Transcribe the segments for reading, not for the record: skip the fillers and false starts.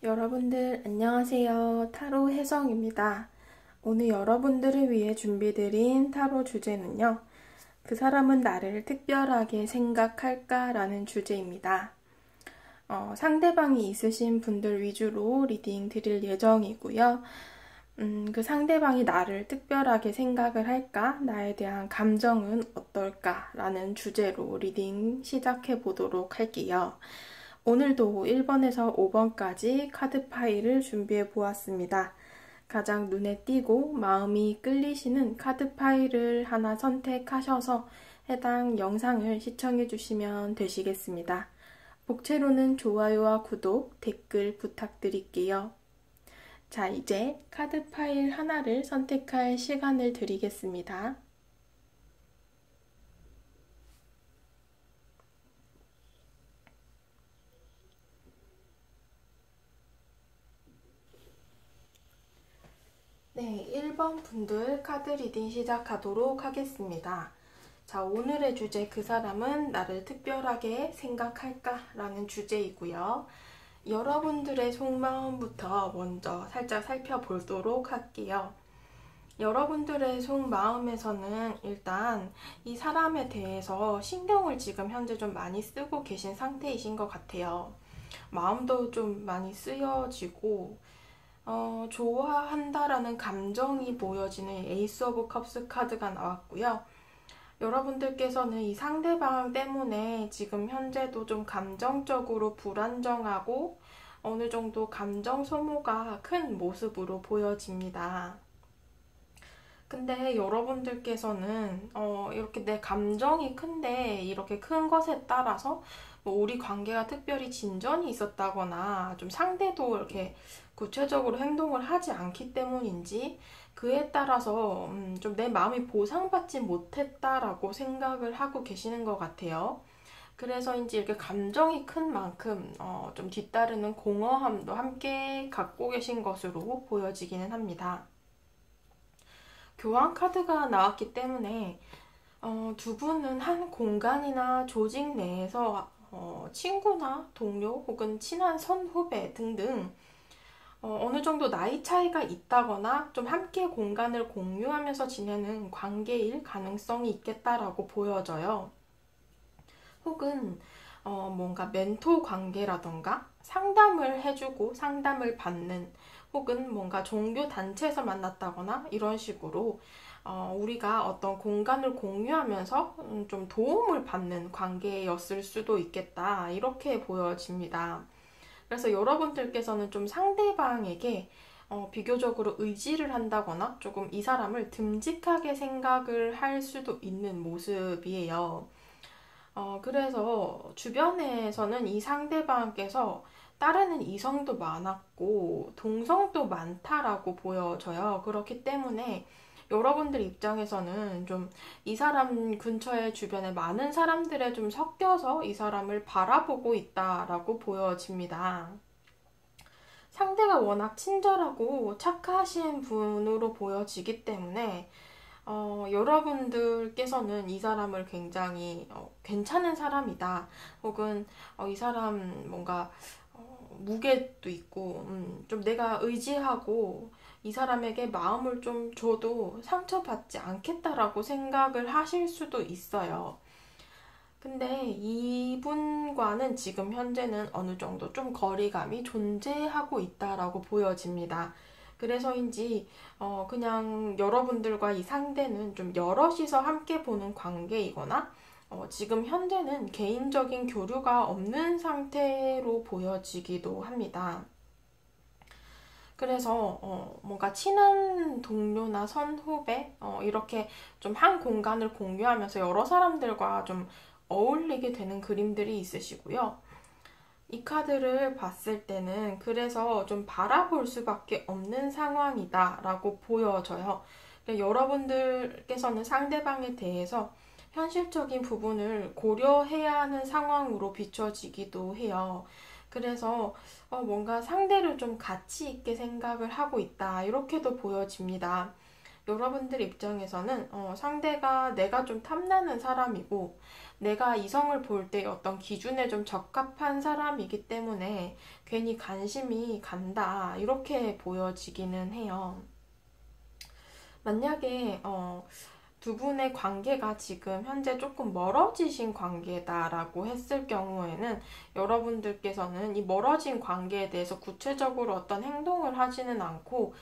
여러분들 안녕하세요. 타로 혜성입니다. 오늘 여러분들을 위해 준비드린 타로 주제는요. 그 사람은 나를 특별하게 생각할까? 라는 주제입니다. 상대방이 있으신 분들 위주로 리딩 드릴 예정이고요. 그 상대방이 나를 특별하게 생각을 할까? 나에 대한 감정은 어떨까? 라는 주제로 리딩 시작해 보도록 할게요. 오늘도 1번에서 5번까지 카드 파일을 준비해 보았습니다. 가장 눈에 띄고 마음이 끌리시는 카드 파일을 하나 선택하셔서 해당 영상을 시청해 주시면 되시겠습니다. 복채로는 좋아요와 구독, 댓글 부탁드릴게요. 자, 이제 카드 파일 하나를 선택할 시간을 드리겠습니다. 네, 1번 분들 카드 리딩 시작하도록 하겠습니다. 자, 오늘의 주제 그 사람은 나를 특별하게 생각할까? 라는 주제이고요. 여러분들의 속마음부터 먼저 살짝 살펴보도록 할게요. 여러분들의 속마음에서는 일단 이 사람에 대해서 신경을 지금 현재 좀 많이 쓰고 계신 상태이신 것 같아요. 마음도 좀 많이 쓰여지고 좋아한다라는 감정이 보여지는 에이스 오브 컵스 카드가 나왔고요. 여러분들께서는 이 상대방 때문에 지금 현재도 좀 감정적으로 불안정하고 어느 정도 감정 소모가 큰 모습으로 보여집니다. 근데 여러분들께서는 이렇게 내 감정이 큰데 이렇게 큰 것에 따라서 뭐 우리 관계가 특별히 진전이 있었다거나 좀 상대도 이렇게 구체적으로 행동을 하지 않기 때문인지 그에 따라서 좀 내 마음이 보상받지 못했다라고 생각을 하고 계시는 것 같아요. 그래서인지 이렇게 감정이 큰 만큼 좀 뒤따르는 공허함도 함께 갖고 계신 것으로 보여지기는 합니다. 교환 카드가 나왔기 때문에 두 분은 한 공간이나 조직 내에서 친구나 동료 혹은 친한 선후배 등등 어느 정도 나이 차이가 있다거나 좀 함께 공간을 공유하면서 지내는 관계일 가능성이 있겠다라고 보여져요. 혹은 뭔가 멘토 관계라던가 상담을 해주고 상담을 받는 혹은 뭔가 종교 단체에서 만났다거나 이런 식으로 우리가 어떤 공간을 공유하면서 좀 도움을 받는 관계였을 수도 있겠다 이렇게 보여집니다. 그래서 여러분들께서는 좀 상대방에게 비교적으로 의지를 한다거나 조금 이 사람을 듬직하게 생각을 할 수도 있는 모습이에요. 그래서 주변에서는 이 상대방께서 따르는 이성도 많았고 동성도 많다라고 보여져요. 그렇기 때문에 여러분들 입장에서는 좀 이 사람 근처에 주변에 많은 사람들에 좀 섞여서 이 사람을 바라보고 있다라고 보여집니다. 상대가 워낙 친절하고 착하신 분으로 보여지기 때문에 여러분들께서는 이 사람을 굉장히 괜찮은 사람이다. 혹은 이 사람 뭔가 무게도 있고 좀 내가 의지하고 이 사람에게 마음을 좀 줘도 상처받지 않겠다라고 생각을 하실 수도 있어요. 근데 이분과는 지금 현재는 어느 정도 좀 거리감이 존재하고 있다라고 보여집니다. 그래서인지 그냥 여러분들과 이 상대는 좀 여럿이서 함께 보는 관계이거나 지금 현재는 개인적인 교류가 없는 상태로 보여지기도 합니다. 그래서 뭔가 친한 동료나 선후배 이렇게 좀 한 공간을 공유하면서 여러 사람들과 좀 어울리게 되는 그림들이 있으시고요. 이 카드를 봤을 때는 그래서 좀 바라볼 수밖에 없는 상황이다 라고 보여져요. 여러분들께서는 상대방에 대해서 현실적인 부분을 고려해야 하는 상황으로 비춰지기도 해요. 그래서 뭔가 상대를 좀 가치 있게 생각을 하고 있다 이렇게도 보여집니다. 여러분들 입장에서는 상대가 내가 좀 탐나는 사람이고 내가 이성을 볼 때 어떤 기준에 좀 적합한 사람이기 때문에 괜히 관심이 간다 이렇게 보여지기는 해요. 만약에 두 분의 관계가 지금 현재 조금 멀어지신 관계다라고 했을 경우에는 여러분들께서는 이 멀어진 관계에 대해서 구체적으로 어떤 행동을 하지는 않고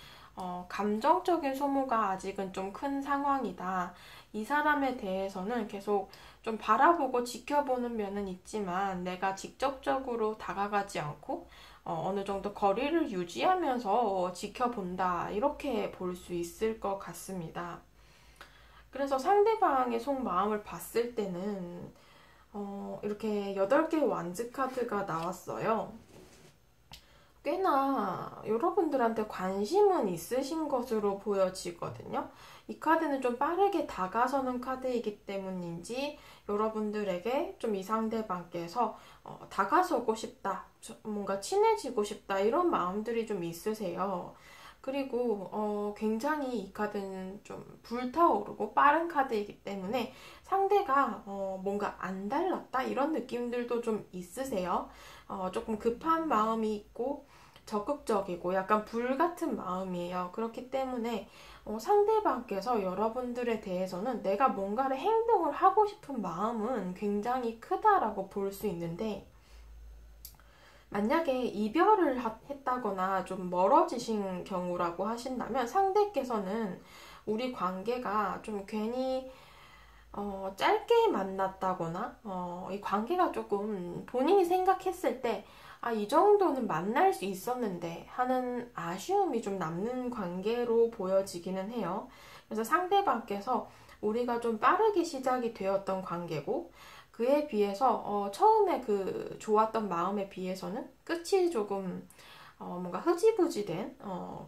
감정적인 소모가 아직은 좀 큰 상황이다. 이 사람에 대해서는 계속 좀 바라보고 지켜보는 면은 있지만 내가 직접적으로 다가가지 않고 어느 정도 거리를 유지하면서 지켜본다. 이렇게 볼 수 있을 것 같습니다. 그래서 상대방의 속마음을 봤을 때는 이렇게 8개의 완즈 카드가 나왔어요. 꽤나 여러분들한테 관심은 있으신 것으로 보여지거든요. 이 카드는 좀 빠르게 다가서는 카드이기 때문인지 여러분들에게 좀 이 상대방께서 다가서고 싶다, 뭔가 친해지고 싶다 이런 마음들이 좀 있으세요. 그리고 굉장히 이 카드는 좀 불타오르고 빠른 카드이기 때문에 상대가 뭔가 안 달랐다 이런 느낌들도 좀 있으세요. 조금 급한 마음이 있고 적극적이고 약간 불같은 마음이에요. 그렇기 때문에 상대방께서 여러분들에 대해서는 내가 뭔가를 행동을 하고 싶은 마음은 굉장히 크다라고 볼 수 있는데 만약에 이별을 했다거나 좀 멀어지신 경우라고 하신다면 상대께서는 우리 관계가 좀 괜히 짧게 만났다거나 이 관계가 조금 본인이 생각했을 때 이 정도는 만날 수 있었는데 하는 아쉬움이 좀 남는 관계로 보여지기는 해요. 그래서 상대방께서 우리가 좀 빠르게 시작이 되었던 관계고 그에 비해서 처음에 그 좋았던 마음에 비해서는 끝이 조금 뭔가 흐지부지된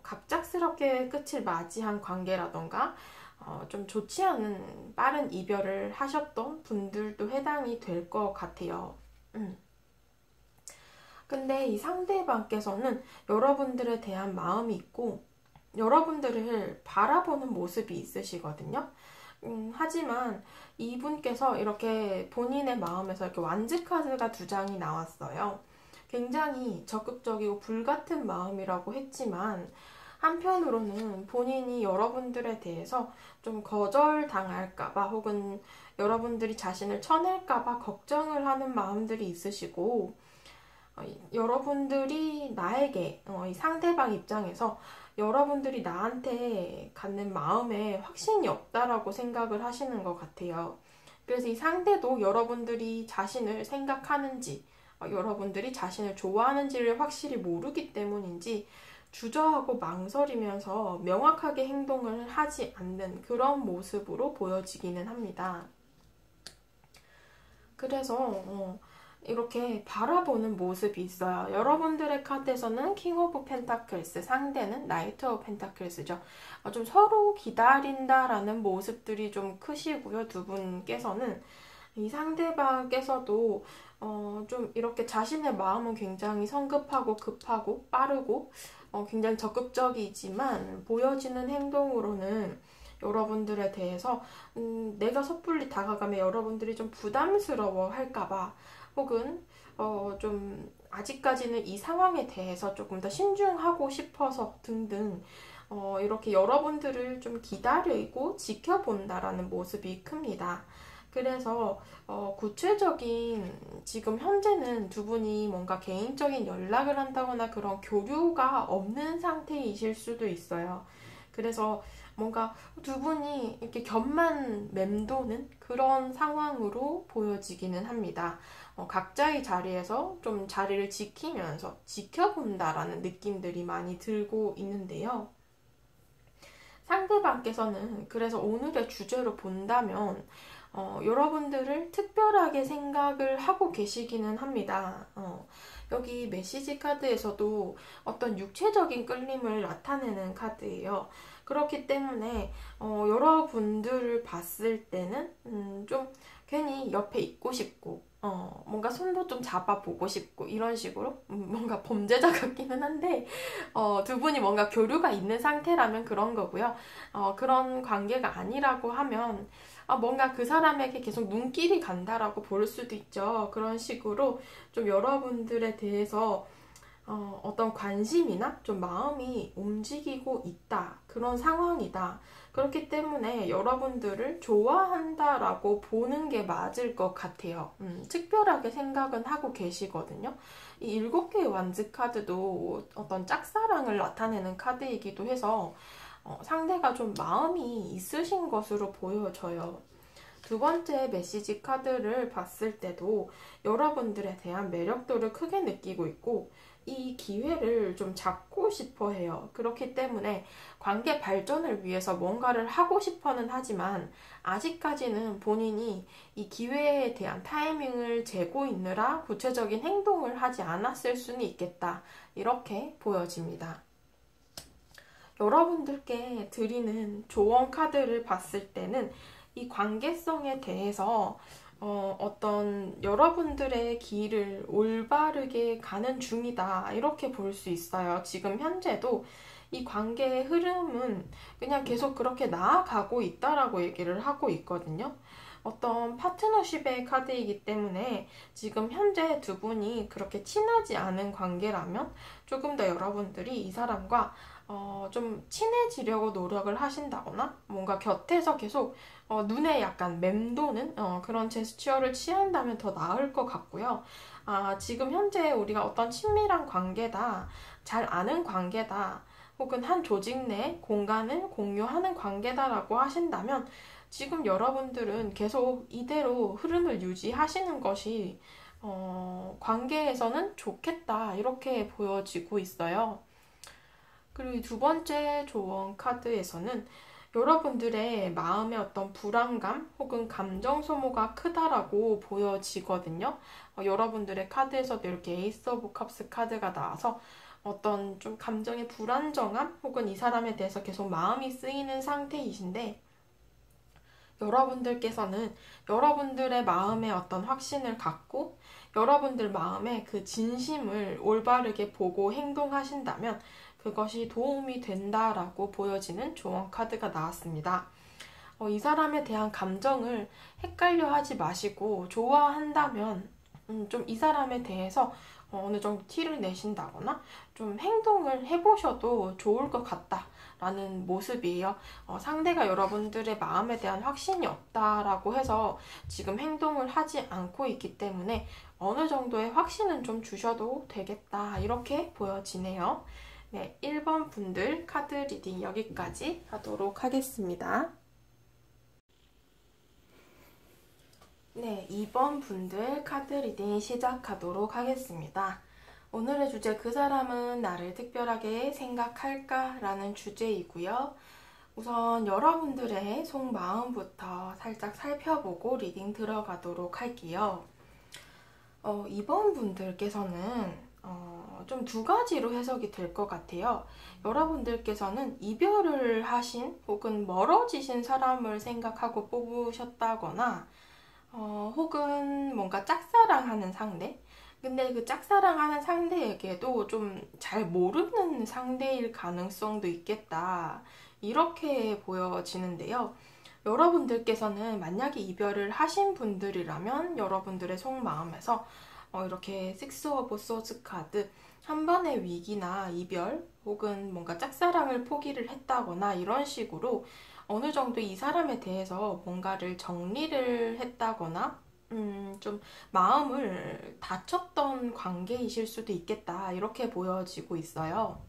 갑작스럽게 끝을 맞이한 관계라던가 좀 좋지 않은 빠른 이별을 하셨던 분들도 해당이 될 것 같아요. 근데 이 상대방께서는 여러분들에 대한 마음이 있고 여러분들을 바라보는 모습이 있으시거든요. 하지만 이분께서 이렇게 본인의 마음에서 이렇게 완즈 카드가 2장이 나왔어요. 굉장히 적극적이고 불같은 마음이라고 했지만 한편으로는 본인이 여러분들에 대해서 좀 거절당할까봐 혹은 여러분들이 자신을 쳐낼까봐 걱정을 하는 마음들이 있으시고 여러분들이 나에게 이 상대방 입장에서 여러분들이 나한테 갖는 마음에 확신이 없다라고 생각을 하시는 것 같아요. 그래서 이 상대도 여러분들이 자신을 생각하는지 여러분들이 자신을 좋아하는지를 확실히 모르기 때문인지 주저하고 망설이면서 명확하게 행동을 하지 않는 그런 모습으로 보여지기는 합니다. 그래서 이렇게 바라보는 모습이 있어요. 여러분들의 카드에서는 킹 오브 펜타클스, 상대는 나이트 오브 펜타클스죠. 좀 서로 기다린다라는 모습들이 좀 크시고요. 두 분께서는 이 상대방께서도 좀 이렇게 자신의 마음은 굉장히 성급하고 급하고 빠르고 굉장히 적극적이지만 보여지는 행동으로는 여러분들에 대해서 내가 섣불리 다가가면 여러분들이 좀 부담스러워 할까봐 혹은 좀 아직까지는 이 상황에 대해서 조금 더 신중하고 싶어서 등등 이렇게 여러분들을 좀 기다리고 지켜본다라는 모습이 큽니다. 그래서 구체적인 지금 현재는 두 분이 뭔가 개인적인 연락을 한다거나 그런 교류가 없는 상태이실 수도 있어요. 그래서 뭔가 두 분이 이렇게 곁만 맴도는 그런 상황으로 보여지기는 합니다. 각자의 자리에서 좀 자리를 지키면서 지켜본다라는 느낌들이 많이 들고 있는데요. 상대방께서는 그래서 오늘의 주제로 본다면 여러분들을 특별하게 생각을 하고 계시기는 합니다. 여기 메시지 카드에서도 어떤 육체적인 끌림을 나타내는 카드예요. 그렇기 때문에 여러분들을 봤을 때는 좀 괜히 옆에 있고 싶고 뭔가 손도 좀 잡아보고 싶고 이런 식으로 뭔가 범죄자 같기는 한데 두 분이 뭔가 교류가 있는 상태라면 그런 거고요. 그런 관계가 아니라고 하면 뭔가 그 사람에게 계속 눈길이 간다라고 볼 수도 있죠. 그런 식으로 좀 여러분들에 대해서 어떤 관심이나 좀 마음이 움직이고 있다. 그런 상황이다. 그렇기 때문에 여러분들을 좋아한다라고 보는 게 맞을 것 같아요. 특별하게 생각은 하고 계시거든요. 이 7개의 완즈 카드도 어떤 짝사랑을 나타내는 카드이기도 해서 상대가 좀 마음이 있으신 것으로 보여져요. 두 번째 메시지 카드를 봤을 때도 여러분들에 대한 매력도를 크게 느끼고 있고 이 기회를 좀 잡고 싶어 해요. 그렇기 때문에 관계 발전을 위해서 뭔가를 하고 싶어는 하지만 아직까지는 본인이 이 기회에 대한 타이밍을 재고 있느라 구체적인 행동을 하지 않았을 수는 있겠다. 이렇게 보여집니다. 여러분들께 드리는 조언 카드를 봤을 때는 이 관계성에 대해서 어떤 여러분들의 길을 올바르게 가는 중이다. 이렇게 볼 수 있어요. 지금 현재도 이 관계의 흐름은 그냥 계속 그렇게 나아가고 있다라고 얘기를 하고 있거든요. 어떤 파트너십의 카드이기 때문에 지금 현재 두 분이 그렇게 친하지 않은 관계라면 조금 더 여러분들이 이 사람과 좀 친해지려고 노력을 하신다거나 뭔가 곁에서 계속 눈에 약간 맴도는 그런 제스처를 취한다면 더 나을 것 같고요. 지금 현재 우리가 어떤 친밀한 관계다, 잘 아는 관계다, 혹은 한 조직 내 공간을 공유하는 관계다라고 하신다면 지금 여러분들은 계속 이대로 흐름을 유지하시는 것이 관계에서는 좋겠다 이렇게 보여지고 있어요. 그리고 두 번째 조언 카드에서는 여러분들의 마음의 어떤 불안감 혹은 감정 소모가 크다라고 보여지거든요. 여러분들의 카드에서도 이렇게 에이스 오브 컵스 카드가 나와서 어떤 좀 감정의 불안정함 혹은 이 사람에 대해서 계속 마음이 쓰이는 상태이신데 여러분들께서는 여러분들의 마음에 어떤 확신을 갖고 여러분들 마음에 그 진심을 올바르게 보고 행동하신다면 그것이 도움이 된다라고 보여지는 조언 카드가 나왔습니다. 이 사람에 대한 감정을 헷갈려 하지 마시고 좋아한다면 좀 이 사람에 대해서 어느 정도 티를 내신다거나 좀 행동을 해보셔도 좋을 것 같다라는 모습이에요. 상대가 여러분들의 마음에 대한 확신이 없다라고 해서 지금 행동을 하지 않고 있기 때문에 어느 정도의 확신은 좀 주셔도 되겠다 이렇게 보여지네요. 네, 1번 분들 카드 리딩 여기까지 하도록 하겠습니다. 네, 2번 분들 카드 리딩 시작하도록 하겠습니다. 오늘의 주제 그 사람은 나를 특별하게 생각할까? 라는 주제이고요. 우선 여러분들의 속마음부터 살짝 살펴보고 리딩 들어가도록 할게요. 2번 분들께서는 좀 두 가지로 해석이 될 것 같아요. 여러분들께서는 이별을 하신 혹은 멀어지신 사람을 생각하고 뽑으셨다거나 혹은 뭔가 짝사랑하는 상대? 근데 그 짝사랑하는 상대에게도 좀 잘 모르는 상대일 가능성도 있겠다. 이렇게 보여지는데요. 여러분들께서는 만약에 이별을 하신 분들이라면 여러분들의 속마음에서 이렇게 식스 오브 소즈 카드 한 번의 위기나 이별 혹은 뭔가 짝사랑을 포기를 했다거나 이런 식으로 어느 정도 이 사람에 대해서 뭔가를 정리를 했다거나 좀 마음을 다쳤던 관계이실 수도 있겠다 이렇게 보여지고 있어요.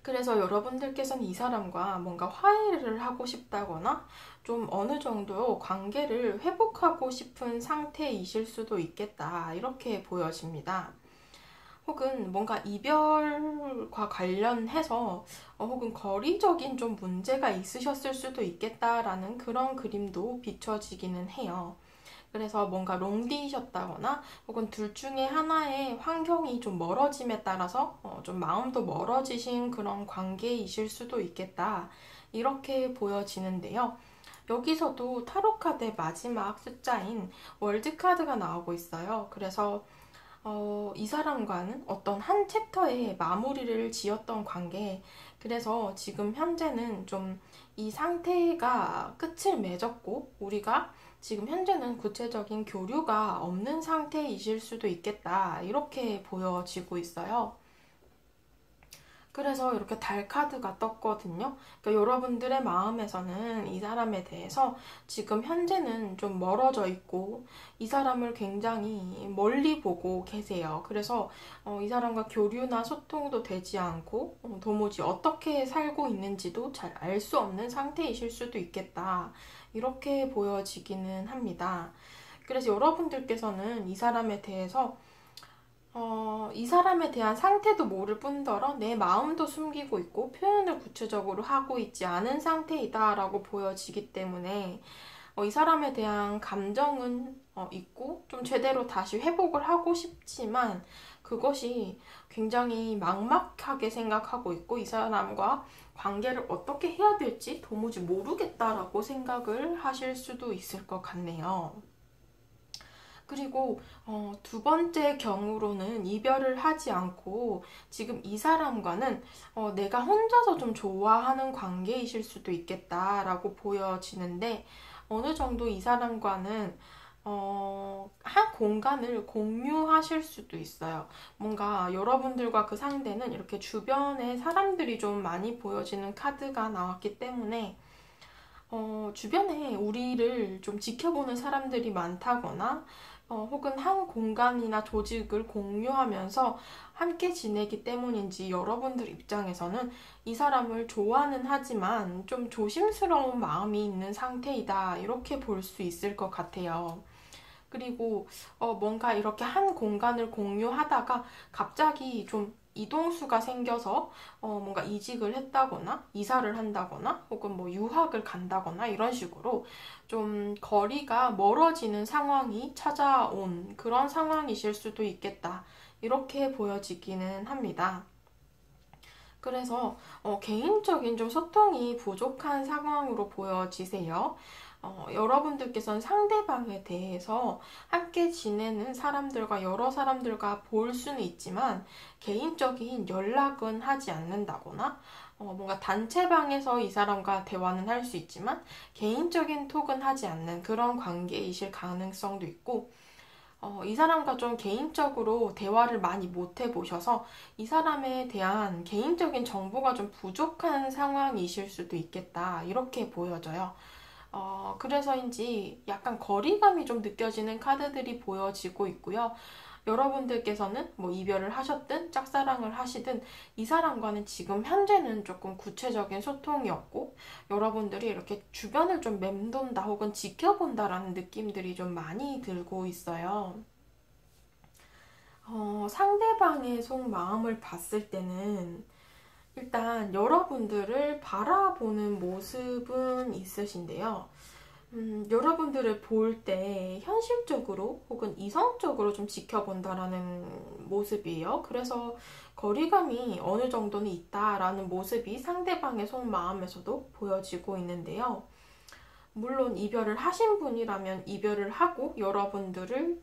그래서 여러분들께서는 이 사람과 뭔가 화해를 하고 싶다거나 좀 어느 정도 관계를 회복하고 싶은 상태이실 수도 있겠다 이렇게 보여집니다. 혹은 뭔가 이별과 관련해서 혹은 거리적인 좀 문제가 있으셨을 수도 있겠다라는 그런 그림도 비춰지기는 해요. 그래서 뭔가 롱디셨다거나 혹은 둘 중에 하나의 환경이 좀 멀어짐에 따라서 좀 마음도 멀어지신 그런 관계이실 수도 있겠다. 이렇게 보여지는데요. 여기서도 타로 카드의 마지막 숫자인 월드 카드가 나오고 있어요. 그래서 이 사람과는 어떤 한 챕터의 마무리를 지었던 관계. 그래서 지금 현재는 좀 이 상태가 끝을 맺었고, 우리가 지금 현재는 구체적인 교류가 없는 상태이실 수도 있겠다. 이렇게 보여지고 있어요. 그래서 이렇게 달 카드가 떴거든요. 그러니까 여러분들의 마음에서는 이 사람에 대해서 지금 현재는 좀 멀어져 있고 이 사람을 굉장히 멀리 보고 계세요. 그래서 이 사람과 교류나 소통도 되지 않고 도무지 어떻게 살고 있는지도 잘 알 수 없는 상태이실 수도 있겠다. 이렇게 보여지기는 합니다. 그래서 여러분들께서는 이 사람에 대해서 이 사람에 대한 상태도 모를 뿐더러 내 마음도 숨기고 있고 표현을 구체적으로 하고 있지 않은 상태이다라고 보여지기 때문에 이 사람에 대한 감정은 있고 좀 제대로 다시 회복을 하고 싶지만 그것이 굉장히 막막하게 생각하고 있고 이 사람과 관계를 어떻게 해야 될지 도무지 모르겠다라고 생각을 하실 수도 있을 것 같네요. 그리고 두 번째 경우로는 이별을 하지 않고 지금 이 사람과는 내가 혼자서 좀 좋아하는 관계이실 수도 있겠다라고 보여지는데 어느 정도 이 사람과는 한 공간을 공유하실 수도 있어요. 뭔가 여러분들과 그 상대는 이렇게 주변에 사람들이 좀 많이 보여지는 카드가 나왔기 때문에 주변에 우리를 좀 지켜보는 사람들이 많다거나 혹은 한 공간이나 조직을 공유하면서 함께 지내기 때문인지 여러분들 입장에서는 이 사람을 좋아는 하지만 좀 조심스러운 마음이 있는 상태이다. 이렇게 볼 수 있을 것 같아요. 그리고 뭔가 이렇게 한 공간을 공유하다가 갑자기 좀 이동수가 생겨서 뭔가 이직을 했다거나 이사를 한다거나 혹은 뭐 유학을 간다거나 이런 식으로 좀 거리가 멀어지는 상황이 찾아온 그런 상황이실 수도 있겠다. 이렇게 보여지기는 합니다. 그래서 개인적인 좀 소통이 부족한 상황으로 보여지세요. 여러분들께서는 상대방에 대해서 함께 지내는 사람들과 여러 사람들과 볼 수는 있지만 개인적인 연락은 하지 않는다거나 뭔가 단체방에서 이 사람과 대화는 할 수 있지만 개인적인 톡은 하지 않는 그런 관계이실 가능성도 있고 이 사람과 좀 개인적으로 대화를 많이 못 해보셔서 이 사람에 대한 개인적인 정보가 좀 부족한 상황이실 수도 있겠다. 이렇게 보여져요. 그래서인지 약간 거리감이 좀 느껴지는 카드들이 보여지고 있고요. 여러분들께서는 뭐 이별을 하셨든 짝사랑을 하시든 이 사람과는 지금 현재는 조금 구체적인 소통이 없고 여러분들이 이렇게 주변을 좀 맴돈다 혹은 지켜본다라는 느낌들이 좀 많이 들고 있어요. 상대방의 속마음을 봤을 때는 일단 여러분들을 바라보는 모습은 있으신데요. 여러분들을 볼 때 현실적으로 혹은 이성적으로 좀 지켜본다라는 모습이에요. 그래서 거리감이 어느 정도는 있다라는 모습이 상대방의 속마음에서도 보여지고 있는데요. 물론 이별을 하신 분이라면 이별을 하고 여러분들을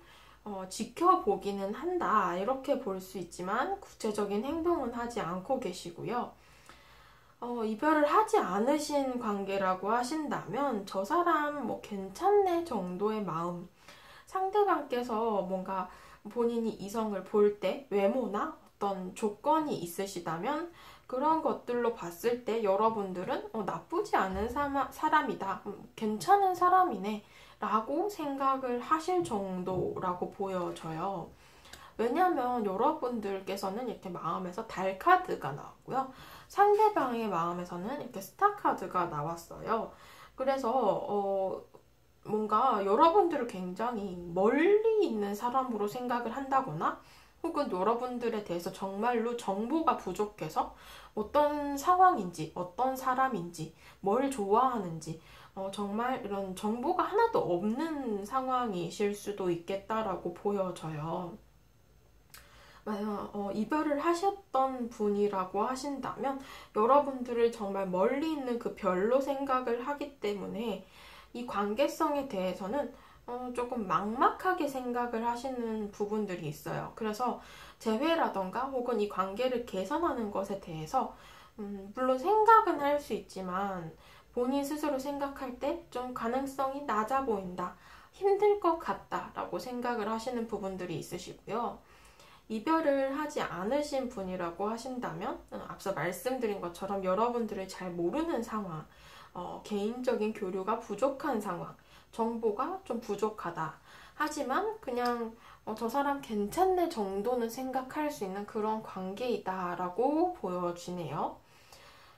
지켜보기는 한다. 이렇게 볼 수 있지만 구체적인 행동은 하지 않고 계시고요. 이별을 하지 않으신 관계라고 하신다면 저 사람 뭐 괜찮네 정도의 마음. 상대방께서 뭔가 본인이 이성을 볼 때 외모나 어떤 조건이 있으시다면 그런 것들로 봤을 때 여러분들은 나쁘지 않은 사람이다. 괜찮은 사람이네. 라고 생각을 하실 정도라고 보여져요. 왜냐하면 여러분들께서는 이렇게 마음에서 달 카드가 나왔고요. 상대방의 마음에서는 이렇게 스타 카드가 나왔어요. 그래서 뭔가 여러분들을 굉장히 멀리 있는 사람으로 생각을 한다거나 혹은 여러분들에 대해서 정말로 정보가 부족해서 어떤 상황인지, 어떤 사람인지, 뭘 좋아하는지 정말 이런 정보가 하나도 없는 상황이실 수도 있겠다라고 보여져요. 만약 이별을 하셨던 분이라고 하신다면 여러분들을 정말 멀리 있는 그 별로 생각을 하기 때문에 이 관계성에 대해서는 조금 막막하게 생각을 하시는 부분들이 있어요. 그래서 재회라던가 혹은 이 관계를 개선하는 것에 대해서 물론 생각은 할 수 있지만 본인 스스로 생각할 때 좀 가능성이 낮아 보인다, 힘들 것 같다 라고 생각을 하시는 부분들이 있으시고요. 이별을 하지 않으신 분이라고 하신다면 앞서 말씀드린 것처럼 여러분들을 잘 모르는 상황, 개인적인 교류가 부족한 상황, 정보가 좀 부족하다. 하지만 그냥 저 사람 괜찮네 정도는 생각할 수 있는 그런 관계이다 라고 보여지네요.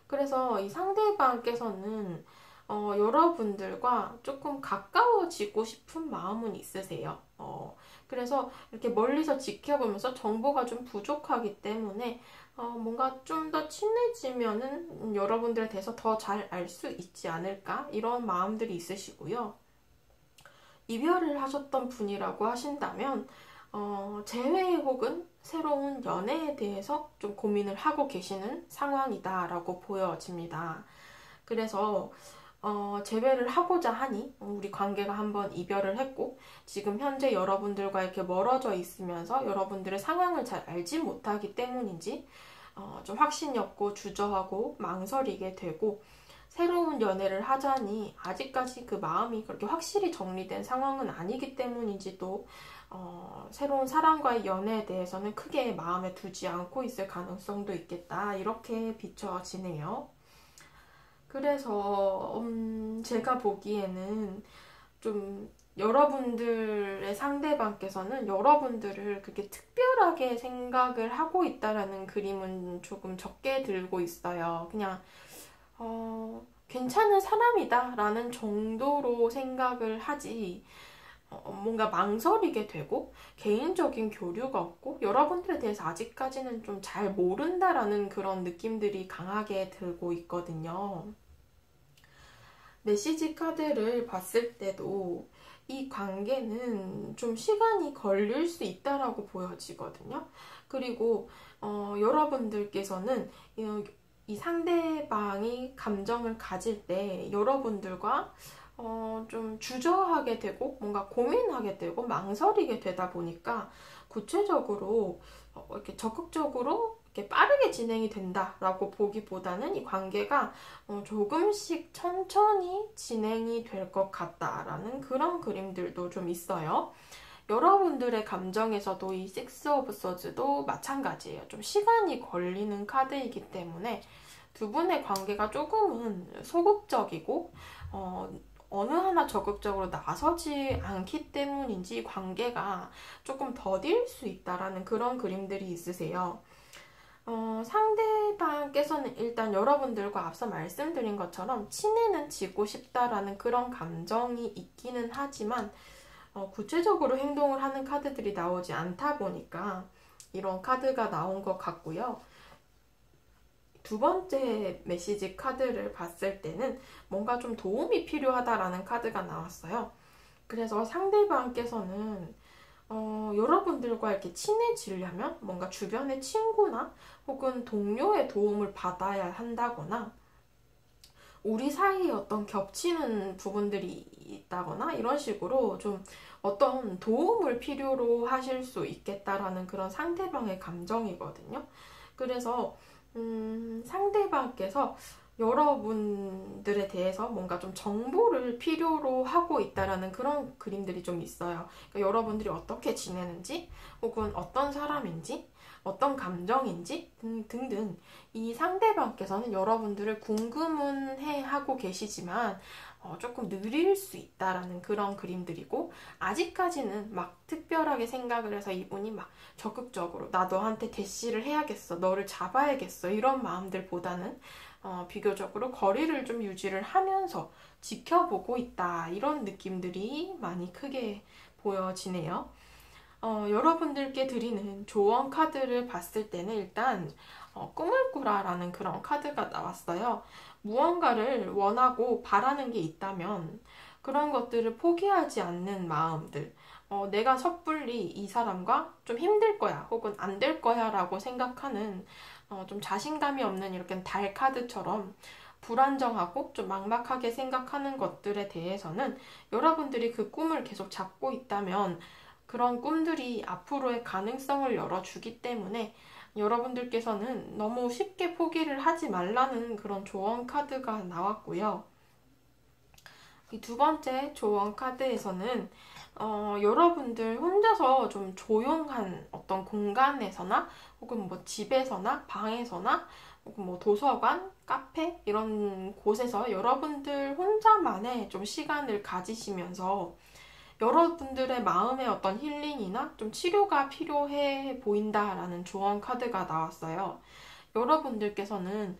그래서 이 상대방께서는 여러분들과 조금 가까워지고 싶은 마음은 있으세요. 그래서 이렇게 멀리서 지켜보면서 정보가 좀 부족하기 때문에 뭔가 좀 더 친해지면은 여러분들에 대해서 더 잘 알 수 있지 않을까? 이런 마음들이 있으시고요. 이별을 하셨던 분이라고 하신다면 재회 혹은 새로운 연애에 대해서 좀 고민을 하고 계시는 상황이다라고 보여집니다. 그래서 재회를 하고자 하니 우리 관계가 한번 이별을 했고 지금 현재 여러분들과 이렇게 멀어져 있으면서 여러분들의 상황을 잘 알지 못하기 때문인지 좀 확신이 없고 주저하고 망설이게 되고 새로운 연애를 하자니 아직까지 그 마음이 그렇게 확실히 정리된 상황은 아니기 때문인지도 새로운 사람과의 연애에 대해서는 크게 마음에 두지 않고 있을 가능성도 있겠다 이렇게 비춰지네요. 그래서 제가 보기에는 좀 여러분들의 상대방께서는 여러분들을 그렇게 특별하게 생각을 하고 있다라는 그림은 조금 적게 들고 있어요. 그냥 괜찮은 사람이다 라는 정도로 생각을 하지 뭔가 망설이게 되고 개인적인 교류가 없고 여러분들에 대해서 아직까지는 좀 잘 모른다라는 그런 느낌들이 강하게 들고 있거든요. 메시지 카드를 봤을 때도 이 관계는 좀 시간이 걸릴 수 있다라고 보여지거든요. 그리고 여러분들께서는 이 상대방이 감정을 가질 때 여러분들과 좀 주저하게 되고 뭔가 고민하게 되고 망설이게 되다 보니까 구체적으로 이렇게 적극적으로 이렇게 빠르게 진행이 된다라고 보기보다는 이 관계가 조금씩 천천히 진행이 될 것 같다라는 그런 그림들도 좀 있어요. 여러분들의 감정에서도 이 식스 오브 서즈도 마찬가지예요. 좀 시간이 걸리는 카드이기 때문에 두 분의 관계가 조금은 소극적이고 어느 하나 적극적으로 나서지 않기 때문인지 관계가 조금 더딜 수 있다라는 그런 그림들이 있으세요. 상대방께서는 일단 여러분들과 앞서 말씀드린 것처럼 친해는 지고 싶다라는 그런 감정이 있기는 하지만 구체적으로 행동을 하는 카드들이 나오지 않다 보니까 이런 카드가 나온 것 같고요. 두 번째 메시지 카드를 봤을 때는 뭔가 좀 도움이 필요하다라는 카드가 나왔어요. 그래서 상대방께서는 여러분들과 이렇게 친해지려면 뭔가 주변의 친구나 혹은 동료의 도움을 받아야 한다거나 우리 사이에 어떤 겹치는 부분들이 있다거나 이런 식으로 좀 어떤 도움을 필요로 하실 수 있겠다라는 그런 상대방의 감정이거든요. 그래서 상대방께서 여러분들에 대해서 뭔가 좀 정보를 필요로 하고 있다라는 그런 그림들이 좀 있어요. 그러니까 여러분들이 어떻게 지내는지, 혹은 어떤 사람인지, 어떤 감정인지 등등 이 상대방께서는 여러분들을 궁금은 해 하고 계시지만 조금 느릴 수 있다라는 그런 그림들이고 아직까지는 막 특별하게 생각을 해서 이분이 막 적극적으로 나 너한테 대시를 해야겠어, 너를 잡아야겠어 이런 마음들보다는 비교적으로 거리를 좀 유지를 하면서 지켜보고 있다 이런 느낌들이 많이 크게 보여지네요. 여러분들께 드리는 조언 카드를 봤을 때는 일단 꿈을 꾸라라는 그런 카드가 나왔어요. 무언가를 원하고 바라는 게 있다면 그런 것들을 포기하지 않는 마음들, 내가 섣불리 이 사람과 좀 힘들 거야 혹은 안 될 거야 라고 생각하는 좀 자신감이 없는 이렇게 달 카드처럼 불안정하고 좀 막막하게 생각하는 것들에 대해서는 여러분들이 그 꿈을 계속 잡고 있다면 그런 꿈들이 앞으로의 가능성을 열어주기 때문에 여러분들께서는 너무 쉽게 포기를 하지 말라는 그런 조언 카드가 나왔고요. 이 두 번째 조언 카드에서는 여러분들 혼자서 좀 조용한 어떤 공간에서나 혹은 뭐 집에서나 방에서나 혹은 뭐 도서관, 카페 이런 곳에서 여러분들 혼자만의 좀 시간을 가지시면서 여러분들의 마음의 어떤 힐링이나 좀 치료가 필요해 보인다라는 조언 카드가 나왔어요. 여러분들께서는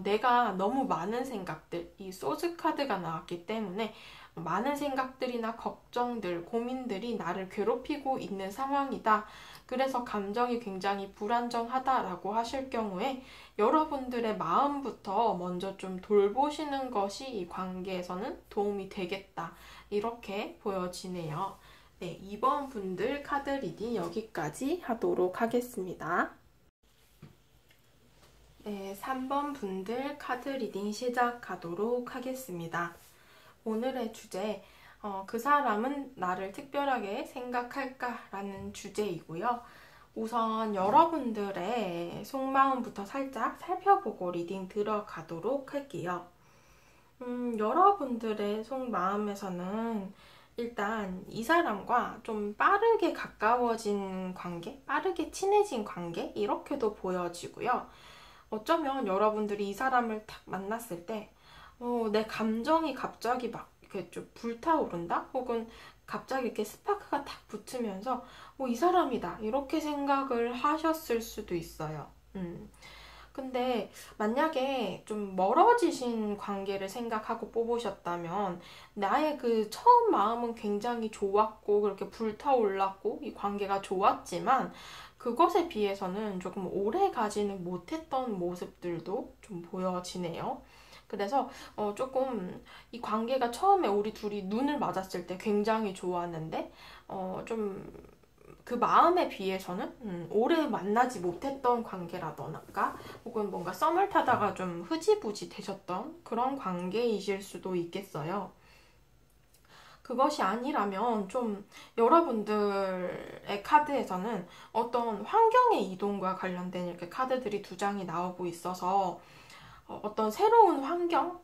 내가 너무 많은 생각들, 이 소즈 카드가 나왔기 때문에 많은 생각들이나 걱정들, 고민들이 나를 괴롭히고 있는 상황이다. 그래서 감정이 굉장히 불안정하다라고 하실 경우에 여러분들의 마음부터 먼저 좀 돌보시는 것이 이 관계에서는 도움이 되겠다. 이렇게 보여지네요. 네, 2번 분들 카드 리딩 여기까지 하도록 하겠습니다. 네, 3번 분들 카드 리딩 시작하도록 하겠습니다. 오늘의 주제, 그 사람은 나를 특별하게 생각할까라는 주제이고요. 우선 여러분들의 속마음부터 살짝 살펴보고 리딩 들어가도록 할게요. 여러분들의 속마음에서는 일단 이 사람과 좀 빠르게 가까워진 관계, 빠르게 친해진 관계 이렇게도 보여지고요. 어쩌면 여러분들이 이 사람을 딱 만났을 때 내 감정이 갑자기 막 이렇게 좀 불타오른다? 혹은 갑자기 이렇게 스파크가 탁 붙으면서 이 사람이다 이렇게 생각을 하셨을 수도 있어요. 근데 만약에 좀 멀어지신 관계를 생각하고 뽑으셨다면 나의 그 처음 마음은 굉장히 좋았고 그렇게 불타올랐고 이 관계가 좋았지만 그것에 비해서는 조금 오래 가지는 못했던 모습들도 좀 보여지네요. 그래서 조금 이 관계가 처음에 우리 둘이 눈을 맞았을 때 굉장히 좋았는데 좀 그 마음에 비해서는 오래 만나지 못했던 관계라던가 혹은 뭔가 썸을 타다가 좀 흐지부지 되셨던 그런 관계이실 수도 있겠어요. 그것이 아니라면 좀 여러분들의 카드에서는 어떤 환경의 이동과 관련된 이렇게 카드들이 두 장이 나오고 있어서 어떤 새로운 환경,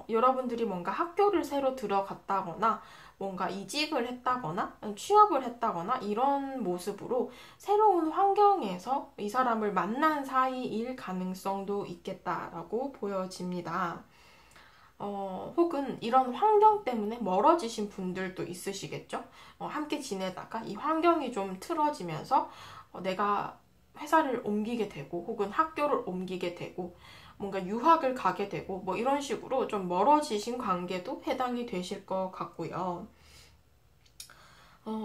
여러분들이 뭔가 학교를 새로 들어갔다거나 뭔가 이직을 했다거나 취업을 했다거나 이런 모습으로 새로운 환경에서 이 사람을 만난 사이일 가능성도 있겠다라고 보여집니다. 혹은 이런 환경 때문에 멀어지신 분들도 있으시겠죠? 함께 지내다가 이 환경이 좀 틀어지면서 내가 회사를 옮기게 되고 혹은 학교를 옮기게 되고 뭔가 유학을 가게 되고 뭐 이런 식으로 좀 멀어지신 관계도 해당이 되실 것 같고요.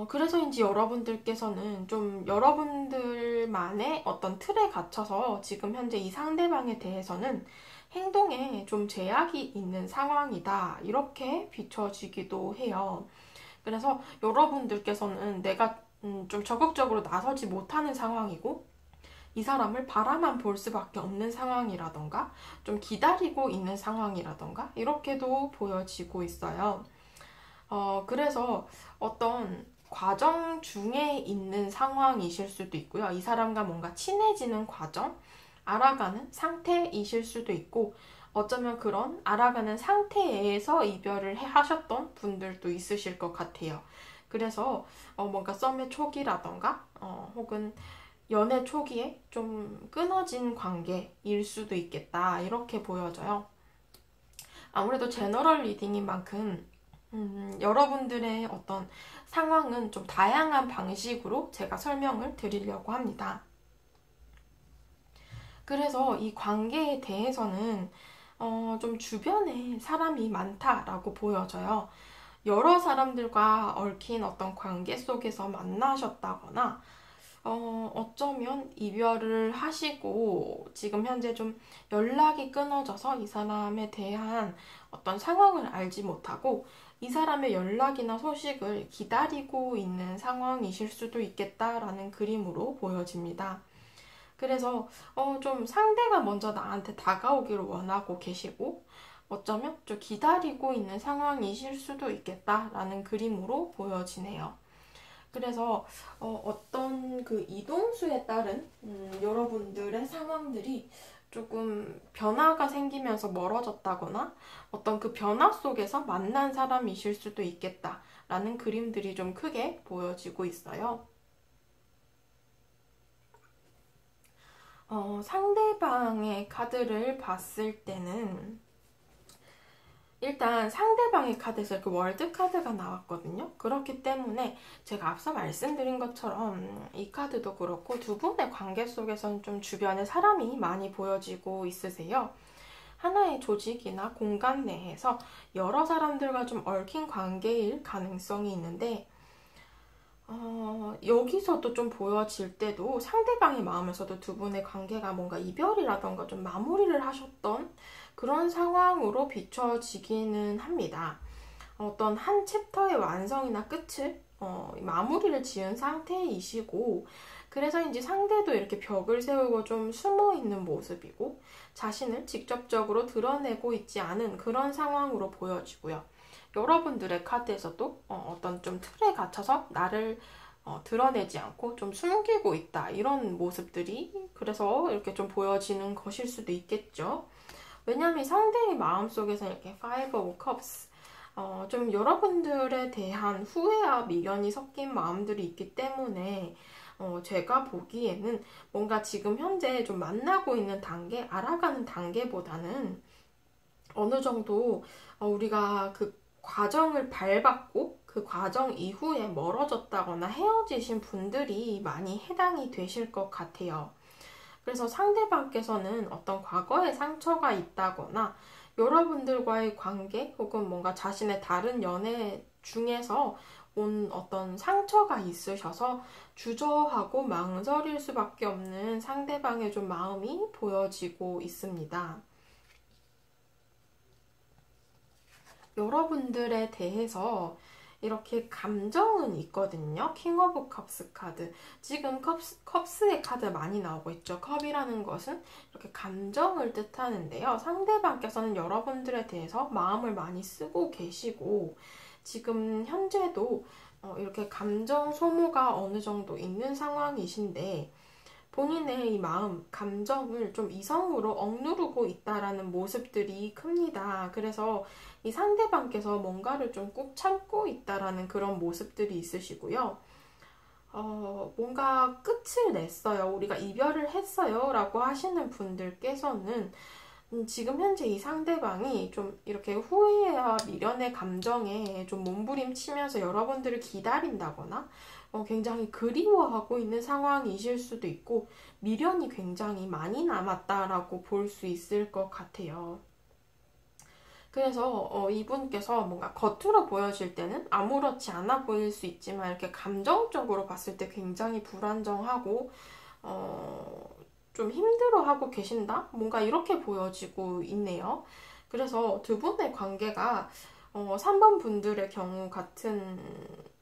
그래서인지 여러분들께서는 좀 여러분들만의 어떤 틀에 갇혀서 지금 현재 이 상대방에 대해서는 행동에 좀 제약이 있는 상황이다. 이렇게 비춰지기도 해요. 그래서 여러분들께서는 내가 좀 적극적으로 나서지 못하는 상황이고 이 사람을 바라만 볼 수밖에 없는 상황이라던가 좀 기다리고 있는 상황이라던가 이렇게도 보여지고 있어요. 그래서 어떤 과정 중에 있는 상황이실 수도 있고요. 이 사람과 뭔가 친해지는 과정, 알아가는 상태이실 수도 있고 어쩌면 그런 알아가는 상태에서 이별을 하셨던 분들도 있으실 것 같아요. 그래서 뭔가 썸의 초기라던가 혹은 연애 초기에 좀 끊어진 관계일 수도 있겠다 이렇게 보여져요. 아무래도 제너럴 리딩인 만큼 여러분들의 어떤 상황은 좀 다양한 방식으로 제가 설명을 드리려고 합니다. 그래서 이 관계에 대해서는 좀 주변에 사람이 많다라고 보여져요. 여러 사람들과 얽힌 어떤 관계 속에서 만나셨다거나 어쩌면 이별을 하시고 지금 현재 좀 연락이 끊어져서 이 사람에 대한 어떤 상황을 알지 못하고 이 사람의 연락이나 소식을 기다리고 있는 상황이실 수도 있겠다라는 그림으로 보여집니다. 그래서 좀 상대가 먼저 나한테 다가오기를 원하고 계시고 어쩌면 좀 기다리고 있는 상황이실 수도 있겠다라는 그림으로 보여지네요. 그래서 어떤 그 이동수에 따른 여러분들의 상황들이 조금 변화가 생기면서 멀어졌다거나 어떤 그 변화 속에서 만난 사람이실 수도 있겠다라는 그림들이 좀 크게 보여지고 있어요. 상대방의 카드를 봤을 때는 일단 상대방의 카드에서 이렇게 월드 카드가 나왔거든요. 그렇기 때문에 제가 앞서 말씀드린 것처럼 이 카드도 그렇고 두 분의 관계 속에서는 좀 주변에 사람이 많이 보여지고 있으세요. 하나의 조직이나 공간 내에서 여러 사람들과 좀 얽힌 관계일 가능성이 있는데 여기서도 좀 보여질 때도 상대방의 마음에서도 두 분의 관계가 뭔가 이별이라던가 좀 마무리를 하셨던 그런 상황으로 비춰지기는 합니다. 어떤 한 챕터의 완성이나 끝을 마무리를 지은 상태이시고 그래서인지 상대도 이렇게 벽을 세우고 좀 숨어 있는 모습이고 자신을 직접적으로 드러내고 있지 않은 그런 상황으로 보여지고요. 여러분들의 카드에서도 어떤 좀 틀에 갇혀서 나를 드러내지 않고 좀 숨기고 있다 이런 모습들이 그래서 이렇게 좀 보여지는 것일 수도 있겠죠. 왜냐하면 상대의 마음속에서 이렇게 Five of Cups 좀 여러분들에 대한 후회와 미련이 섞인 마음들이 있기 때문에 제가 보기에는 뭔가 지금 현재 좀 만나고 있는 단계, 알아가는 단계보다는 어느 정도 우리가 그 과정을 밟았고 그 과정 이후에 멀어졌다거나 헤어지신 분들이 많이 해당이 되실 것 같아요. 그래서 상대방께서는 어떤 과거의 상처가 있다거나 여러분들과의 관계 혹은 뭔가 자신의 다른 연애 중에서 온 어떤 상처가 있으셔서 주저하고 망설일 수밖에 없는 상대방의 좀 마음이 보여지고 있습니다. 여러분들에 대해서 이렇게 감정은 있거든요. 킹 오브 컵스 카드. 지금 컵스의 카드 많이 나오고 있죠. 컵이라는 것은 이렇게 감정을 뜻하는데요. 상대방께서는 여러분들에 대해서 마음을 많이 쓰고 계시고 지금 현재도 이렇게 감정 소모가 어느 정도 있는 상황이신데 본인의 이 마음, 감정을 좀 이성으로 억누르고 있다라는 모습들이 큽니다. 그래서 이 상대방께서 뭔가를 좀 꾹 참고 있다라는 그런 모습들이 있으시고요. 뭔가 끝을 냈어요. 우리가 이별을 했어요. 라고 하시는 분들께서는 지금 현재 이 상대방이 좀 이렇게 후회와 미련의 감정에 좀 몸부림치면서 여러분들을 기다린다거나 굉장히 그리워하고 있는 상황이실 수도 있고 미련이 굉장히 많이 남았다라고 볼 수 있을 것 같아요. 그래서 이분께서 뭔가 겉으로 보여질 때는 아무렇지 않아 보일 수 있지만 이렇게 감정적으로 봤을 때 굉장히 불안정하고 좀 힘들어하고 계신다? 뭔가 이렇게 보여지고 있네요. 그래서 두 분의 관계가 3번 분들의 경우 같은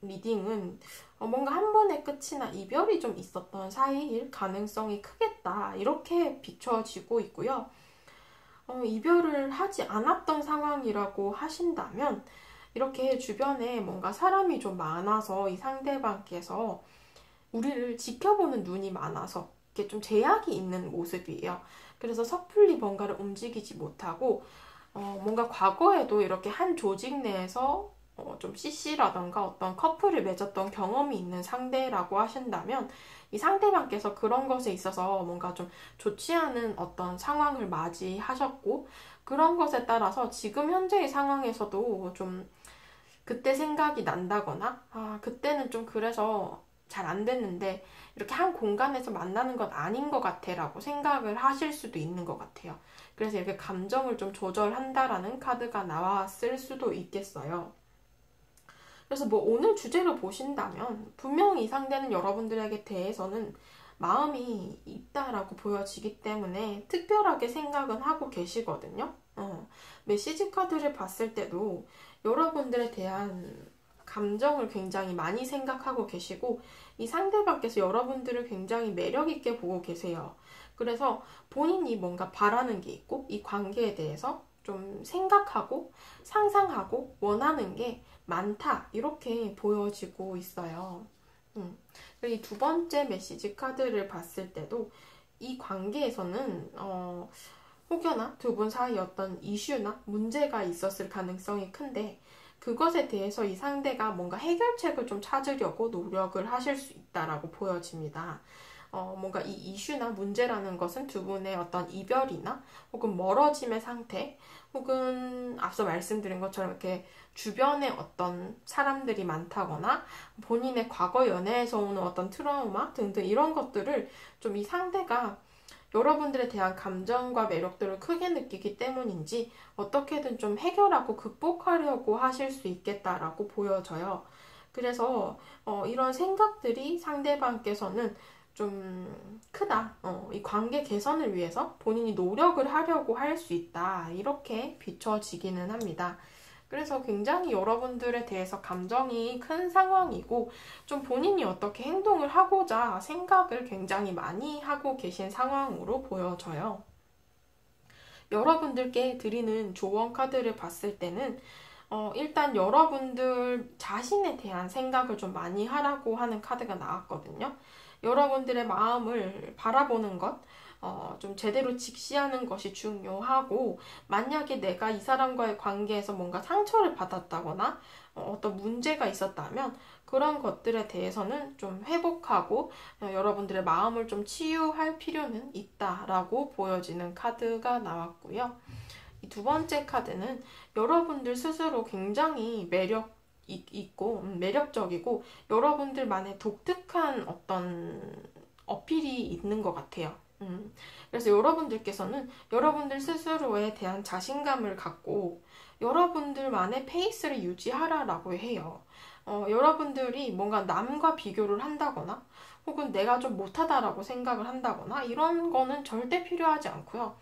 리딩은 뭔가 한 번의 끝이나 이별이 좀 있었던 사이일 가능성이 크겠다. 이렇게 비춰지고 있고요. 이별을 하지 않았던 상황이라고 하신다면 이렇게 주변에 뭔가 사람이 좀 많아서 이 상대방께서 우리를 지켜보는 눈이 많아서 이렇게 좀 제약이 있는 모습이에요. 그래서 섣불리 뭔가를 움직이지 못하고 뭔가 과거에도 이렇게 한 조직 내에서 좀 CC라던가 어떤 커플을 맺었던 경험이 있는 상대라고 하신다면 이 상대방께서 그런 것에 있어서 뭔가 좀 좋지 않은 어떤 상황을 맞이하셨고 그런 것에 따라서 지금 현재의 상황에서도 좀 그때 생각이 난다거나 그때는 좀 그래서 잘 안 됐는데 이렇게 한 공간에서 만나는 건 아닌 것 같아 라고 생각을 하실 수도 있는 것 같아요. 그래서 이렇게 감정을 좀 조절한다라는 카드가 나왔을 수도 있겠어요. 그래서 뭐 오늘 주제로 보신다면 분명히 이 상대는 여러분들에게 대해서는 마음이 있다라고 보여지기 때문에 특별하게 생각은 하고 계시거든요. 메시지 카드를 봤을 때도 여러분들에 대한 감정을 굉장히 많이 생각하고 계시고 이 상대방께서 여러분들을 굉장히 매력 있게 보고 계세요. 그래서 본인이 뭔가 바라는 게 있고 이 관계에 대해서 좀 생각하고 상상하고 원하는 게 많다 이렇게 보여지고 있어요. 그리고 이 두 번째 메시지 카드를 봤을 때도 이 관계에서는 혹여나 두 분 사이 어떤 이슈나 문제가 있었을 가능성이 큰데 그것에 대해서 이 상대가 뭔가 해결책을 좀 찾으려고 노력을 하실 수 있다라고 보여집니다. 뭔가 이 이슈나 문제라는 것은 두 분의 어떤 이별이나 혹은 멀어짐의 상태 혹은 앞서 말씀드린 것처럼 이렇게 주변에 어떤 사람들이 많다거나 본인의 과거 연애에서 오는 어떤 트라우마 등등 이런 것들을 좀 이 상대가 여러분들에 대한 감정과 매력들을 크게 느끼기 때문인지 어떻게든 좀 해결하고 극복하려고 하실 수 있겠다라고 보여져요. 그래서 이런 생각들이 상대방께서는 좀 크다. 이 관계 개선을 위해서 본인이 노력을 하려고 할 수 있다. 이렇게 비춰지기는 합니다. 그래서 굉장히 여러분들에 대해서 감정이 큰 상황이고 좀 본인이 어떻게 행동을 하고자 생각을 굉장히 많이 하고 계신 상황으로 보여져요. 여러분들께 드리는 조언 카드를 봤을 때는 일단 여러분들 자신에 대한 생각을 좀 많이 하라고 하는 카드가 나왔거든요. 여러분들의 마음을 바라보는 것, 좀 제대로 직시하는 것이 중요하고, 만약에 내가 이 사람과의 관계에서 뭔가 상처를 받았다거나, 어떤 문제가 있었다면, 그런 것들에 대해서는 좀 회복하고, 여러분들의 마음을 좀 치유할 필요는 있다라고 보여지는 카드가 나왔고요. 이 두 번째 카드는 여러분들 스스로 굉장히 있고 매력적이고 여러분들만의 독특한 어떤 어필이 있는 것 같아요. 그래서 여러분들께서는 여러분들 스스로에 대한 자신감을 갖고 여러분들만의 페이스를 유지하라라고 해요. 여러분들이 뭔가 남과 비교를 한다거나 혹은 내가 좀 못하다라고 생각을 한다거나 이런 거는 절대 필요하지 않고요.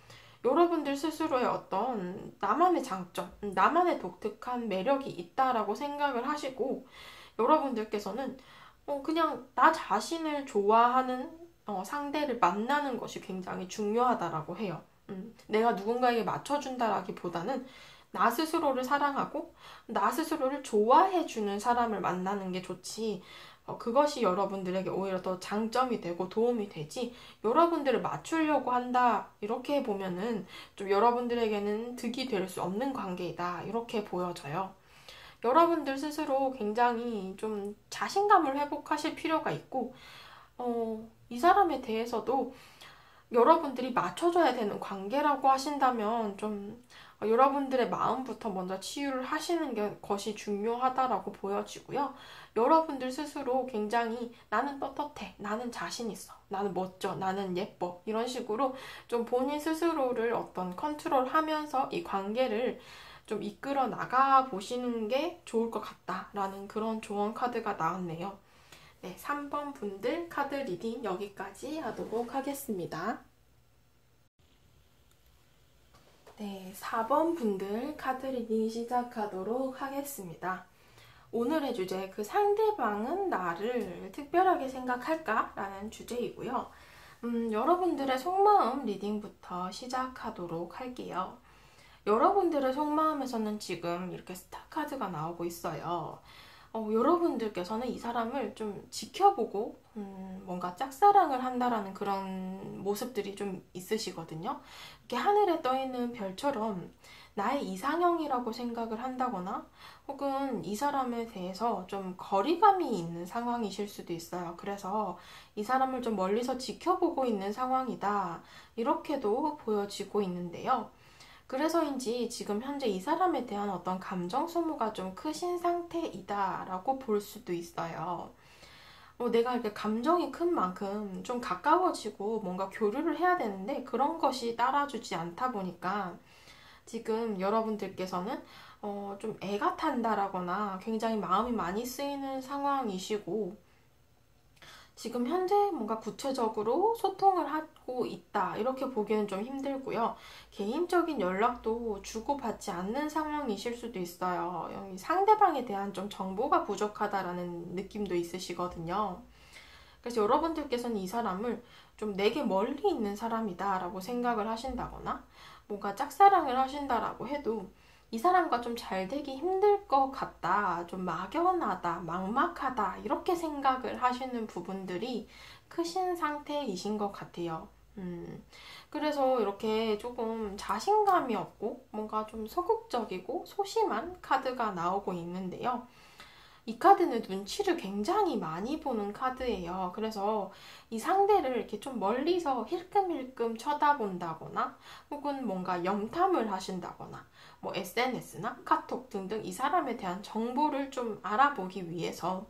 여러분들 스스로의 어떤 나만의 장점, 나만의 독특한 매력이 있다라고 생각을 하시고 여러분들께서는 그냥 나 자신을 좋아하는 상대를 만나는 것이 굉장히 중요하다라고 해요. 내가 누군가에게 맞춰준다라기보다는 나 스스로를 사랑하고 나 스스로를 좋아해주는 사람을 만나는 게 좋지. 그것이 여러분들에게 오히려 더 장점이 되고 도움이 되지 여러분들을 맞추려고 한다 이렇게 보면은 좀 여러분들에게는 득이 될 수 없는 관계이다 이렇게 보여져요. 여러분들 스스로 굉장히 좀 자신감을 회복하실 필요가 있고 이 사람에 대해서도 여러분들이 맞춰줘야 되는 관계라고 하신다면 좀 여러분들의 마음부터 먼저 치유를 하시는 것이 중요하다라고 보여지고요. 여러분들 스스로 굉장히 나는 떳떳해, 나는 자신 있어, 나는 멋져, 나는 예뻐 이런 식으로 좀 본인 스스로를 어떤 컨트롤하면서 이 관계를 좀 이끌어 나가 보시는 게 좋을 것 같다라는 그런 조언 카드가 나왔네요. 네, 3번 분들 카드 리딩 여기까지 하도록 하겠습니다. 네, 4번 분들 카드 리딩 시작하도록 하겠습니다. 오늘의 주제, 그 상대방은 나를 특별하게 생각할까? 라는 주제이고요. 여러분들의 속마음 리딩부터 시작하도록 할게요. 여러분들의 속마음에서는 지금 이렇게 스타 카드가 나오고 있어요. 여러분들께서는 이 사람을 좀 지켜보고 뭔가 짝사랑을 한다라는 그런 모습들이 좀 있으시거든요. 이렇게 하늘에 떠있는 별처럼 나의 이상형이라고 생각을 한다거나 혹은 이 사람에 대해서 좀 거리감이 있는 상황이실 수도 있어요. 그래서 이 사람을 좀 멀리서 지켜보고 있는 상황이다. 이렇게도 보여지고 있는데요. 그래서인지 지금 현재 이 사람에 대한 어떤 감정 소모가 좀 크신 상태이다라고 볼 수도 있어요. 내가 이렇게 감정이 큰 만큼 좀 가까워지고 뭔가 교류를 해야 되는데 그런 것이 따라주지 않다 보니까 지금 여러분들께서는 좀 애가 탄다라거나 굉장히 마음이 많이 쓰이는 상황이시고 지금 현재 뭔가 구체적으로 소통을 하고 있다 이렇게 보기는 좀 힘들고요. 개인적인 연락도 주고받지 않는 상황이실 수도 있어요. 여기 상대방에 대한 좀 정보가 부족하다라는 느낌도 있으시거든요. 그래서 여러분들께서는 이 사람을 좀 내게 멀리 있는 사람이다 라고 생각을 하신다거나 뭔가 짝사랑을 하신다라고 해도 이 사람과 좀 잘 되기 힘들 것 같다, 좀 막연하다, 막막하다 이렇게 생각을 하시는 부분들이 크신 상태이신 것 같아요. 그래서 이렇게 조금 자신감이 없고 뭔가 좀 소극적이고 소심한 카드가 나오고 있는데요. 이 카드는 눈치를 굉장히 많이 보는 카드예요. 그래서 이 상대를 이렇게 좀 멀리서 힐끔힐끔 쳐다본다거나 혹은 뭔가 염탐을 하신다거나 뭐 SNS나 카톡 등등 이 사람에 대한 정보를 좀 알아보기 위해서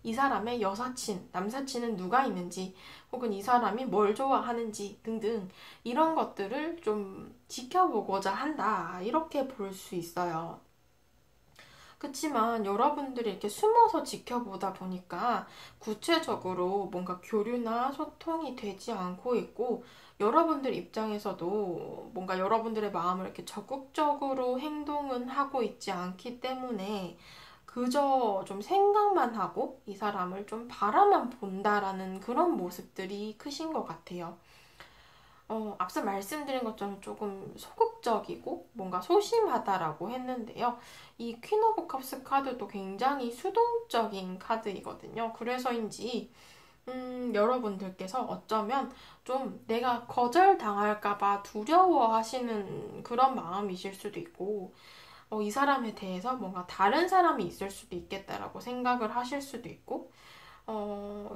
이 사람의 여사친, 남사친은 누가 있는지 혹은 이 사람이 뭘 좋아하는지 등등 이런 것들을 좀 지켜보고자 한다. 이렇게 볼 수 있어요. 그치만 여러분들이 이렇게 숨어서 지켜보다 보니까 구체적으로 뭔가 교류나 소통이 되지 않고 있고 여러분들 입장에서도 뭔가 여러분들의 마음을 이렇게 적극적으로 행동은 하고 있지 않기 때문에 그저 좀 생각만 하고 이 사람을 좀 바라만 본다라는 그런 모습들이 크신 것 같아요. 앞서 말씀드린 것처럼 조금 소극적이고 뭔가 소심하다라고 했는데요. 이 퀸 오브 컵스 카드도 굉장히 수동적인 카드이거든요. 그래서인지 여러분들께서 어쩌면 좀 내가 거절당할까봐 두려워하시는 그런 마음이실 수도 있고 이 사람에 대해서 뭔가 다른 사람이 있을 수도 있겠다라고 생각을 하실 수도 있고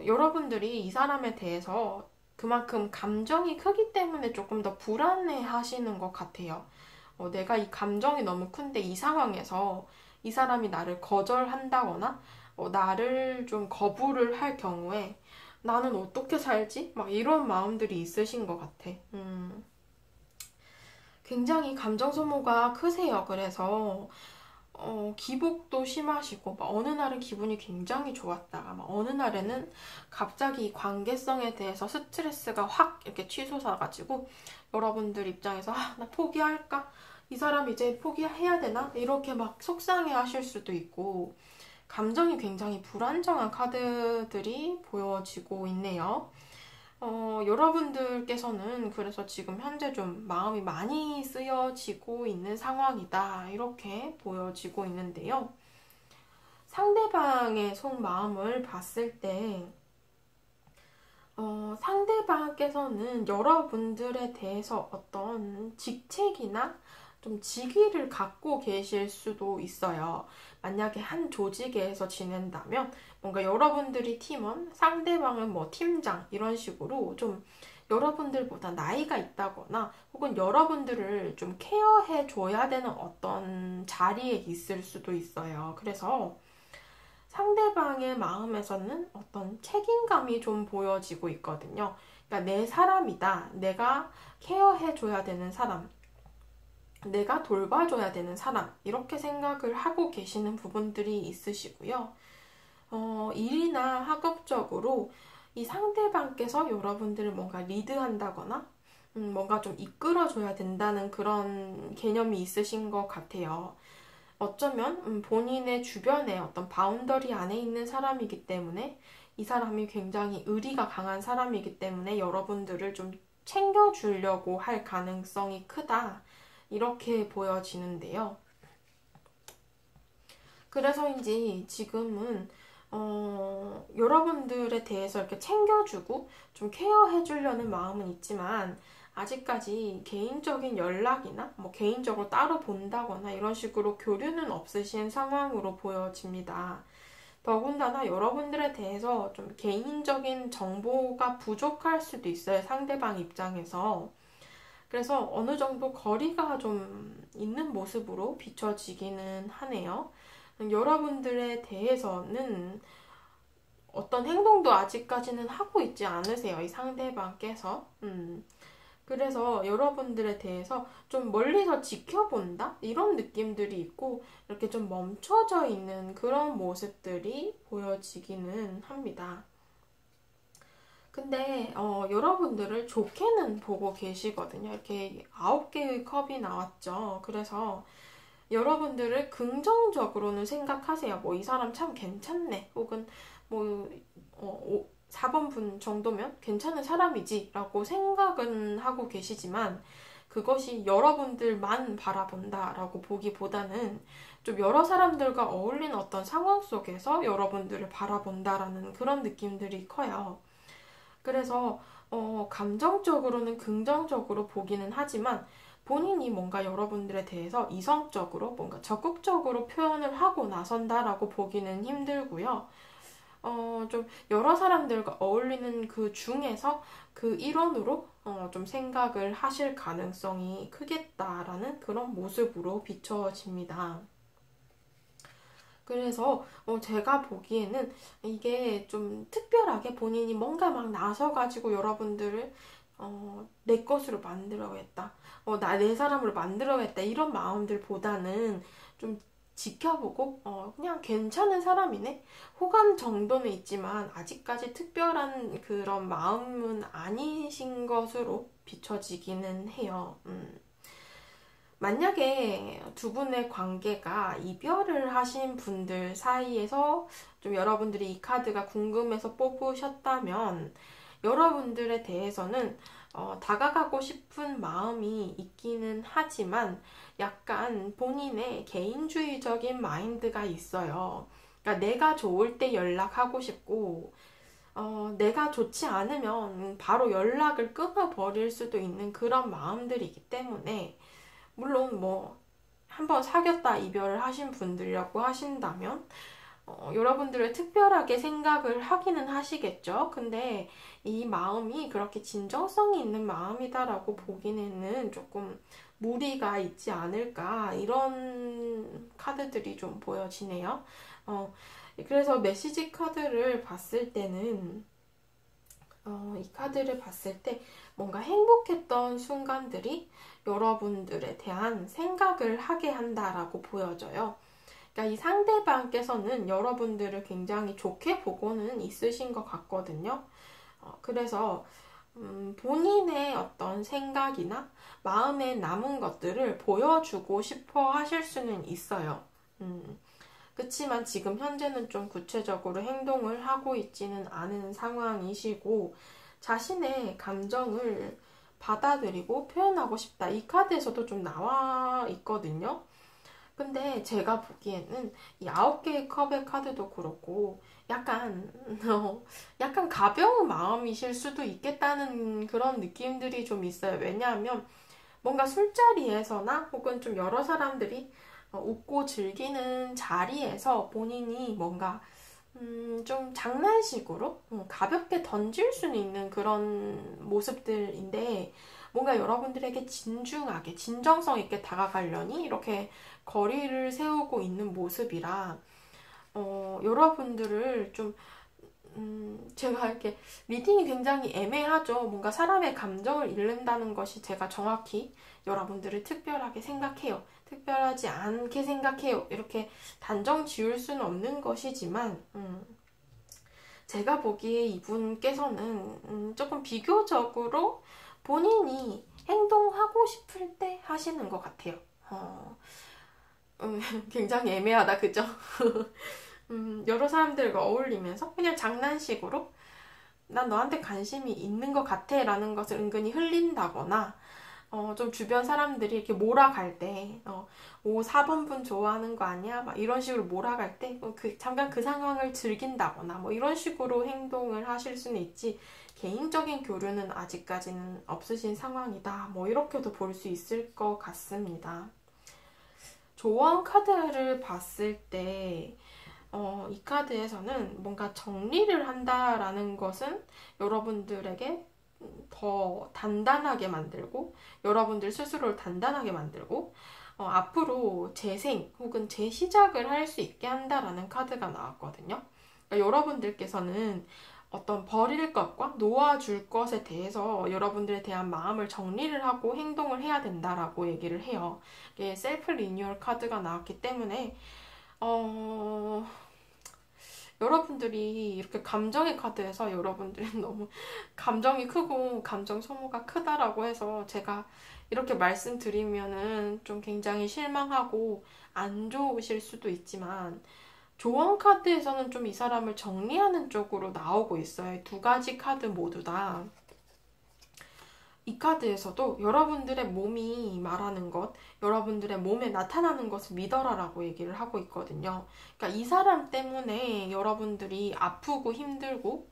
여러분들이 이 사람에 대해서 그만큼 감정이 크기 때문에 조금 더 불안해 하시는 것 같아요. 내가 이 감정이 너무 큰데 이 상황에서 이 사람이 나를 거절한다거나 나를 좀 거부를 할 경우에 나는 어떻게 살지? 막 이런 마음들이 있으신 것 같아. 굉장히 감정 소모가 크세요. 그래서 기복도 심하시고, 막 어느 날은 기분이 굉장히 좋았다가, 막 어느 날에는 갑자기 이 관계성에 대해서 스트레스가 확 이렇게 치솟아가지고, 여러분들 입장에서, 나 포기할까? 이 사람 이제 포기해야 되나? 이렇게 막 속상해 하실 수도 있고, 감정이 굉장히 불안정한 카드들이 보여지고 있네요. 여러분들께서는 그래서 지금 현재 좀 마음이 많이 쓰여지고 있는 상황이다. 이렇게 보여지고 있는데요. 상대방의 속마음을 봤을 때, 상대방께서는 여러분들에 대해서 어떤 직책이나 좀 직위를 갖고 계실 수도 있어요. 만약에 한 조직에서 지낸다면 뭔가 여러분들이 팀원, 상대방은 뭐 팀장 이런 식으로 좀 여러분들보다 나이가 있다거나 혹은 여러분들을 좀 케어해 줘야 되는 어떤 자리에 있을 수도 있어요. 그래서 상대방의 마음에서는 어떤 책임감이 좀 보여지고 있거든요. 그러니까 내 사람이다. 내가 케어해줘야 되는 사람. 내가 돌봐줘야 되는 사람. 이렇게 생각을 하고 계시는 부분들이 있으시고요. 일이나 학업적으로 이 상대방께서 여러분들을 뭔가 리드한다거나 뭔가 좀 이끌어줘야 된다는 그런 개념이 있으신 것 같아요. 어쩌면 본인의 주변에 어떤 바운더리 안에 있는 사람이기 때문에 이 사람이 굉장히 의리가 강한 사람이기 때문에 여러분들을 좀 챙겨주려고 할 가능성이 크다. 이렇게 보여지는데요. 그래서인지 지금은 여러분들에 대해서 이렇게 챙겨주고 좀 케어해주려는 마음은 있지만 아직까지 개인적인 연락이나 뭐 개인적으로 따로 본다거나 이런 식으로 교류는 없으신 상황으로 보여집니다. 더군다나 여러분들에 대해서 좀 개인적인 정보가 부족할 수도 있어요. 상대방 입장에서. 그래서 어느 정도 거리가 좀 있는 모습으로 비춰지기는 하네요. 여러분들에 대해서는 어떤 행동도 아직까지는 하고 있지 않으세요. 이 상대방께서. 그래서 여러분들에 대해서 좀 멀리서 지켜본다? 이런 느낌들이 있고, 이렇게 좀 멈춰져 있는 그런 모습들이 보여지기는 합니다. 근데 여러분들을 좋게는 보고 계시거든요. 이렇게 9개의 컵이 나왔죠. 그래서 여러분들을 긍정적으로는 생각하세요. 뭐 이 사람 참 괜찮네. 혹은 뭐 4번 분 정도면 괜찮은 사람이지 라고 생각은 하고 계시지만 그것이 여러분들만 바라본다 라고 보기보다는 좀 여러 사람들과 어울리는 어떤 상황 속에서 여러분들을 바라본다라는 그런 느낌들이 커요. 그래서 감정적으로는 긍정적으로 보기는 하지만 본인이 뭔가 여러분들에 대해서 이성적으로 뭔가 적극적으로 표현을 하고 나선다라고 보기는 힘들고요. 좀 여러 사람들과 어울리는 그 중에서 그 일원으로 좀 생각을 하실 가능성이 크겠다라는 그런 모습으로 비춰집니다. 그래서 제가 보기에는 이게 좀 특별하게 본인이 뭔가 막 나서가지고 여러분들을 내 것으로 만들어야겠다. 내 사람으로 만들어야겠다. 이런 마음들보다는 좀 지켜보고 그냥 괜찮은 사람이네. 호감 정도는 있지만 아직까지 특별한 그런 마음은 아니신 것으로 비춰지기는 해요. 만약에 두 분의 관계가 이별을 하신 분들 사이에서 좀 여러분들이 이 카드가 궁금해서 뽑으셨다면 여러분들에 대해서는 다가가고 싶은 마음이 있기는 하지만 약간 본인의 개인주의적인 마인드가 있어요. 그러니까 내가 좋을 때 연락하고 싶고 내가 좋지 않으면 바로 연락을 끊어버릴 수도 있는 그런 마음들이기 때문에 물론 뭐 한번 사귀었다 이별을 하신 분들이라고 하신다면 여러분들을 특별하게 생각을 하기는 하시겠죠. 근데 이 마음이 그렇게 진정성이 있는 마음이다라고 보기에는 조금 무리가 있지 않을까 이런 카드들이 좀 보여지네요. 그래서 메시지 카드를 봤을 때는 이 카드를 봤을 때 뭔가 행복했던 순간들이 여러분들에 대한 생각을 하게 한다라고 보여져요. 그러니까 이 상대방께서는 여러분들을 굉장히 좋게 보고는 있으신 것 같거든요. 그래서 본인의 어떤 생각이나 마음에 남은 것들을 보여주고 싶어 하실 수는 있어요. 그렇지만 지금 현재는 좀 구체적으로 행동을 하고 있지는 않은 상황이시고 자신의 감정을 받아들이고 표현하고 싶다. 이 카드에서도 좀 나와 있거든요. 근데 제가 보기에는 이 9개의 컵의 카드도 그렇고 약간 가벼운 마음이실 수도 있겠다는 그런 느낌들이 좀 있어요. 왜냐하면 뭔가 술자리에서나 혹은 좀 여러 사람들이 웃고 즐기는 자리에서 본인이 뭔가 좀 장난식으로 가볍게 던질 수는 있는 그런 모습들인데 뭔가 여러분들에게 진중하게 진정성 있게 다가가려니 이렇게 거리를 세우고 있는 모습이라 여러분들을 좀 제가 이렇게 리딩이 굉장히 애매하죠. 뭔가 사람의 감정을 읽는다는 것이 제가 정확히 여러분들을 특별하게 생각해요. 특별하지 않게 생각해요. 이렇게 단정 지을 수는 없는 것이지만 제가 보기에 이분께서는 조금 비교적으로 본인이 행동하고 싶을 때 하시는 것 같아요. 굉장히 애매하다, 그죠? 여러 사람들과 어울리면서 그냥 장난식으로 난 너한테 관심이 있는 것 같아 라는 것을 은근히 흘린다거나 좀 주변 사람들이 이렇게 몰아갈 때, 4번 분 좋아하는 거 아니야? 막 이런 식으로 몰아갈 때, 잠깐 그 상황을 즐긴다거나, 뭐 이런 식으로 행동을 하실 수는 있지, 개인적인 교류는 아직까지는 없으신 상황이다. 뭐 이렇게도 볼 수 있을 것 같습니다. 조언 카드를 봤을 때, 이 카드에서는 뭔가 정리를 한다라는 것은 여러분들에게 더 단단하게 만들고 여러분들 스스로를 단단하게 만들고 앞으로 재생 혹은 재시작을 할 수 있게 한다라는 카드가 나왔거든요. 그러니까 여러분들께서는 어떤 버릴 것과 놓아줄 것에 대해서 여러분들에 대한 마음을 정리를 하고 행동을 해야 된다라고 얘기를 해요. 이게 셀프 리뉴얼 카드가 나왔기 때문에 여러분들이 이렇게 감정의 카드에서 여러분들이 너무 감정이 크고 감정 소모가 크다라고 해서 제가 이렇게 말씀드리면은 좀 굉장히 실망하고 안 좋으실 수도 있지만 조언 카드에서는 좀 이 사람을 정리하는 쪽으로 나오고 있어요. 두 가지 카드 모두 다. 이 카드에서도 여러분들의 몸이 말하는 것, 여러분들의 몸에 나타나는 것을 믿어라라고 얘기를 하고 있거든요. 그러니까 이 사람 때문에 여러분들이 아프고 힘들고,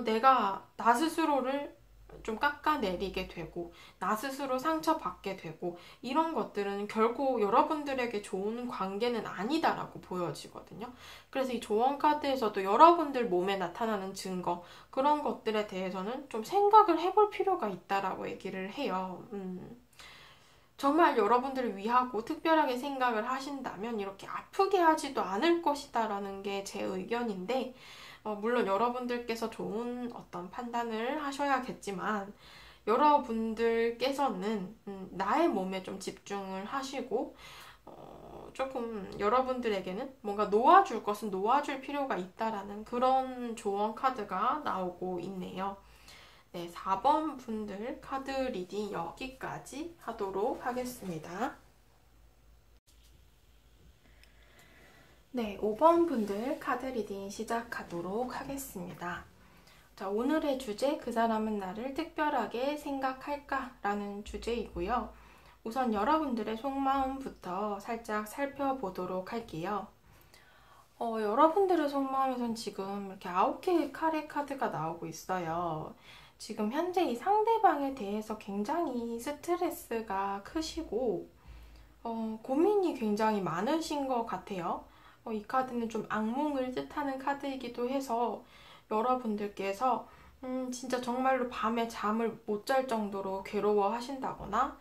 내가 나 스스로를 좀 깎아내리게 되고, 나 스스로 상처받게 되고, 이런 것들은 결코 여러분들에게 좋은 관계는 아니다라고 보여지거든요. 그래서 이 조언 카드에서도 여러분들 몸에 나타나는 증거, 그런 것들에 대해서는 좀 생각을 해볼 필요가 있다라고 얘기를 해요. 정말 여러분들을 위하고 특별하게 생각을 하신다면 이렇게 아프게 하지도 않을 것이다라는 게 제 의견인데, 물론 여러분들께서 좋은 어떤 판단을 하셔야겠지만, 여러분들께서는 나의 몸에 좀 집중을 하시고, 조금 여러분들에게는 뭔가 놓아줄 것은 놓아줄 필요가 있다라는 그런 조언 카드가 나오고 있네요. 네, 4번 분들 카드 리딩 여기까지 하도록 하겠습니다. 네, 5번 분들 카드 리딩 시작하도록 하겠습니다. 자, 오늘의 주제, 그 사람은 나를 특별하게 생각할까? 라는 주제이고요. 우선 여러분들의 속마음부터 살짝 살펴보도록 할게요. 여러분들의 속마음에선 지금 이렇게 9개의 카레 카드가 나오고 있어요. 지금 현재 이 상대방에 대해서 굉장히 스트레스가 크시고, 고민이 굉장히 많으신 것 같아요. 이 카드는 좀 악몽을 뜻하는 카드이기도 해서 여러분들께서 진짜 정말로 밤에 잠을 못 잘 정도로 괴로워하신다거나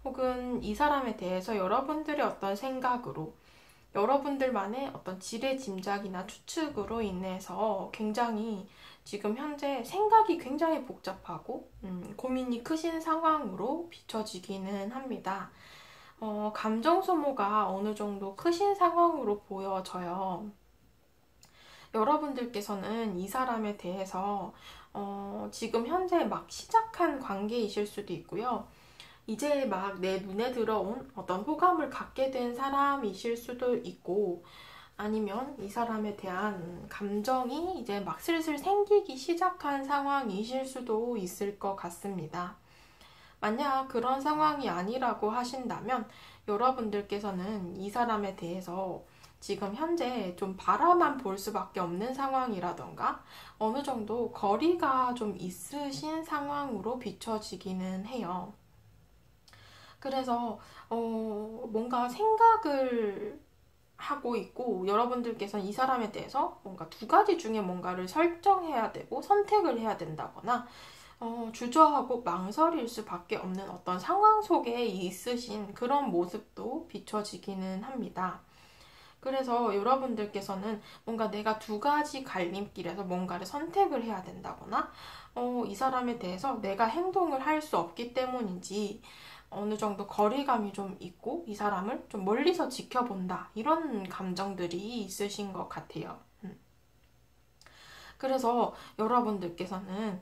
혹은 이 사람에 대해서 여러분들의 어떤 생각으로 여러분들만의 어떤 지레짐작이나 추측으로 인해서 굉장히 지금 현재 생각이 굉장히 복잡하고 고민이 크신 상황으로 비춰지기는 합니다. 감정 소모가 어느 정도 크신 상황으로 보여져요. 여러분들께서는 이 사람에 대해서 지금 현재 막 시작한 관계이실 수도 있고요. 이제 막 내 눈에 들어온 어떤 호감을 갖게 된 사람이실 수도 있고, 아니면 이 사람에 대한 감정이 이제 막 슬슬 생기기 시작한 상황이실 수도 있을 것 같습니다. 만약 그런 상황이 아니라고 하신다면 여러분들께서는 이 사람에 대해서 지금 현재 좀 바라만 볼 수밖에 없는 상황이라던가 어느 정도 거리가 좀 있으신 상황으로 비춰지기는 해요. 그래서 뭔가 생각을 하고 있고 여러분들께서는 이 사람에 대해서 뭔가 두 가지 중에 뭔가를 설정해야 되고 선택을 해야 된다거나 주저하고 망설일 수밖에 없는 어떤 상황 속에 있으신 그런 모습도 비춰지기는 합니다. 그래서 여러분들께서는 뭔가 내가 두 가지 갈림길에서 뭔가를 선택을 해야 된다거나 이 사람에 대해서 내가 행동을 할 수 없기 때문인지 어느 정도 거리감이 좀 있고 이 사람을 좀 멀리서 지켜본다 이런 감정들이 있으신 것 같아요. 그래서 여러분들께서는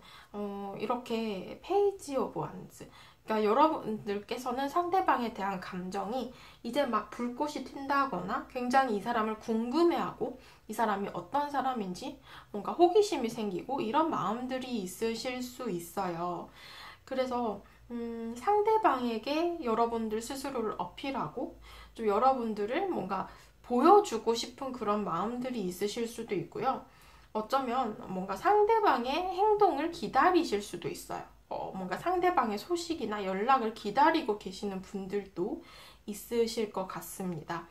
이렇게 페이지 오브 원스, 그러니까 여러분들께서는 상대방에 대한 감정이 이제 막 불꽃이 튄다거나 굉장히 이 사람을 궁금해하고 이 사람이 어떤 사람인지 뭔가 호기심이 생기고 이런 마음들이 있으실 수 있어요. 그래서 상대방에게 여러분들 스스로를 어필하고 좀 여러분들을 뭔가 보여주고 싶은 그런 마음들이 있으실 수도 있고요. 어쩌면 뭔가 상대방의 행동을 기다리실 수도 있어요. 뭔가 상대방의 소식이나 연락을 기다리고 계시는 분들도 있으실 것 같습니다.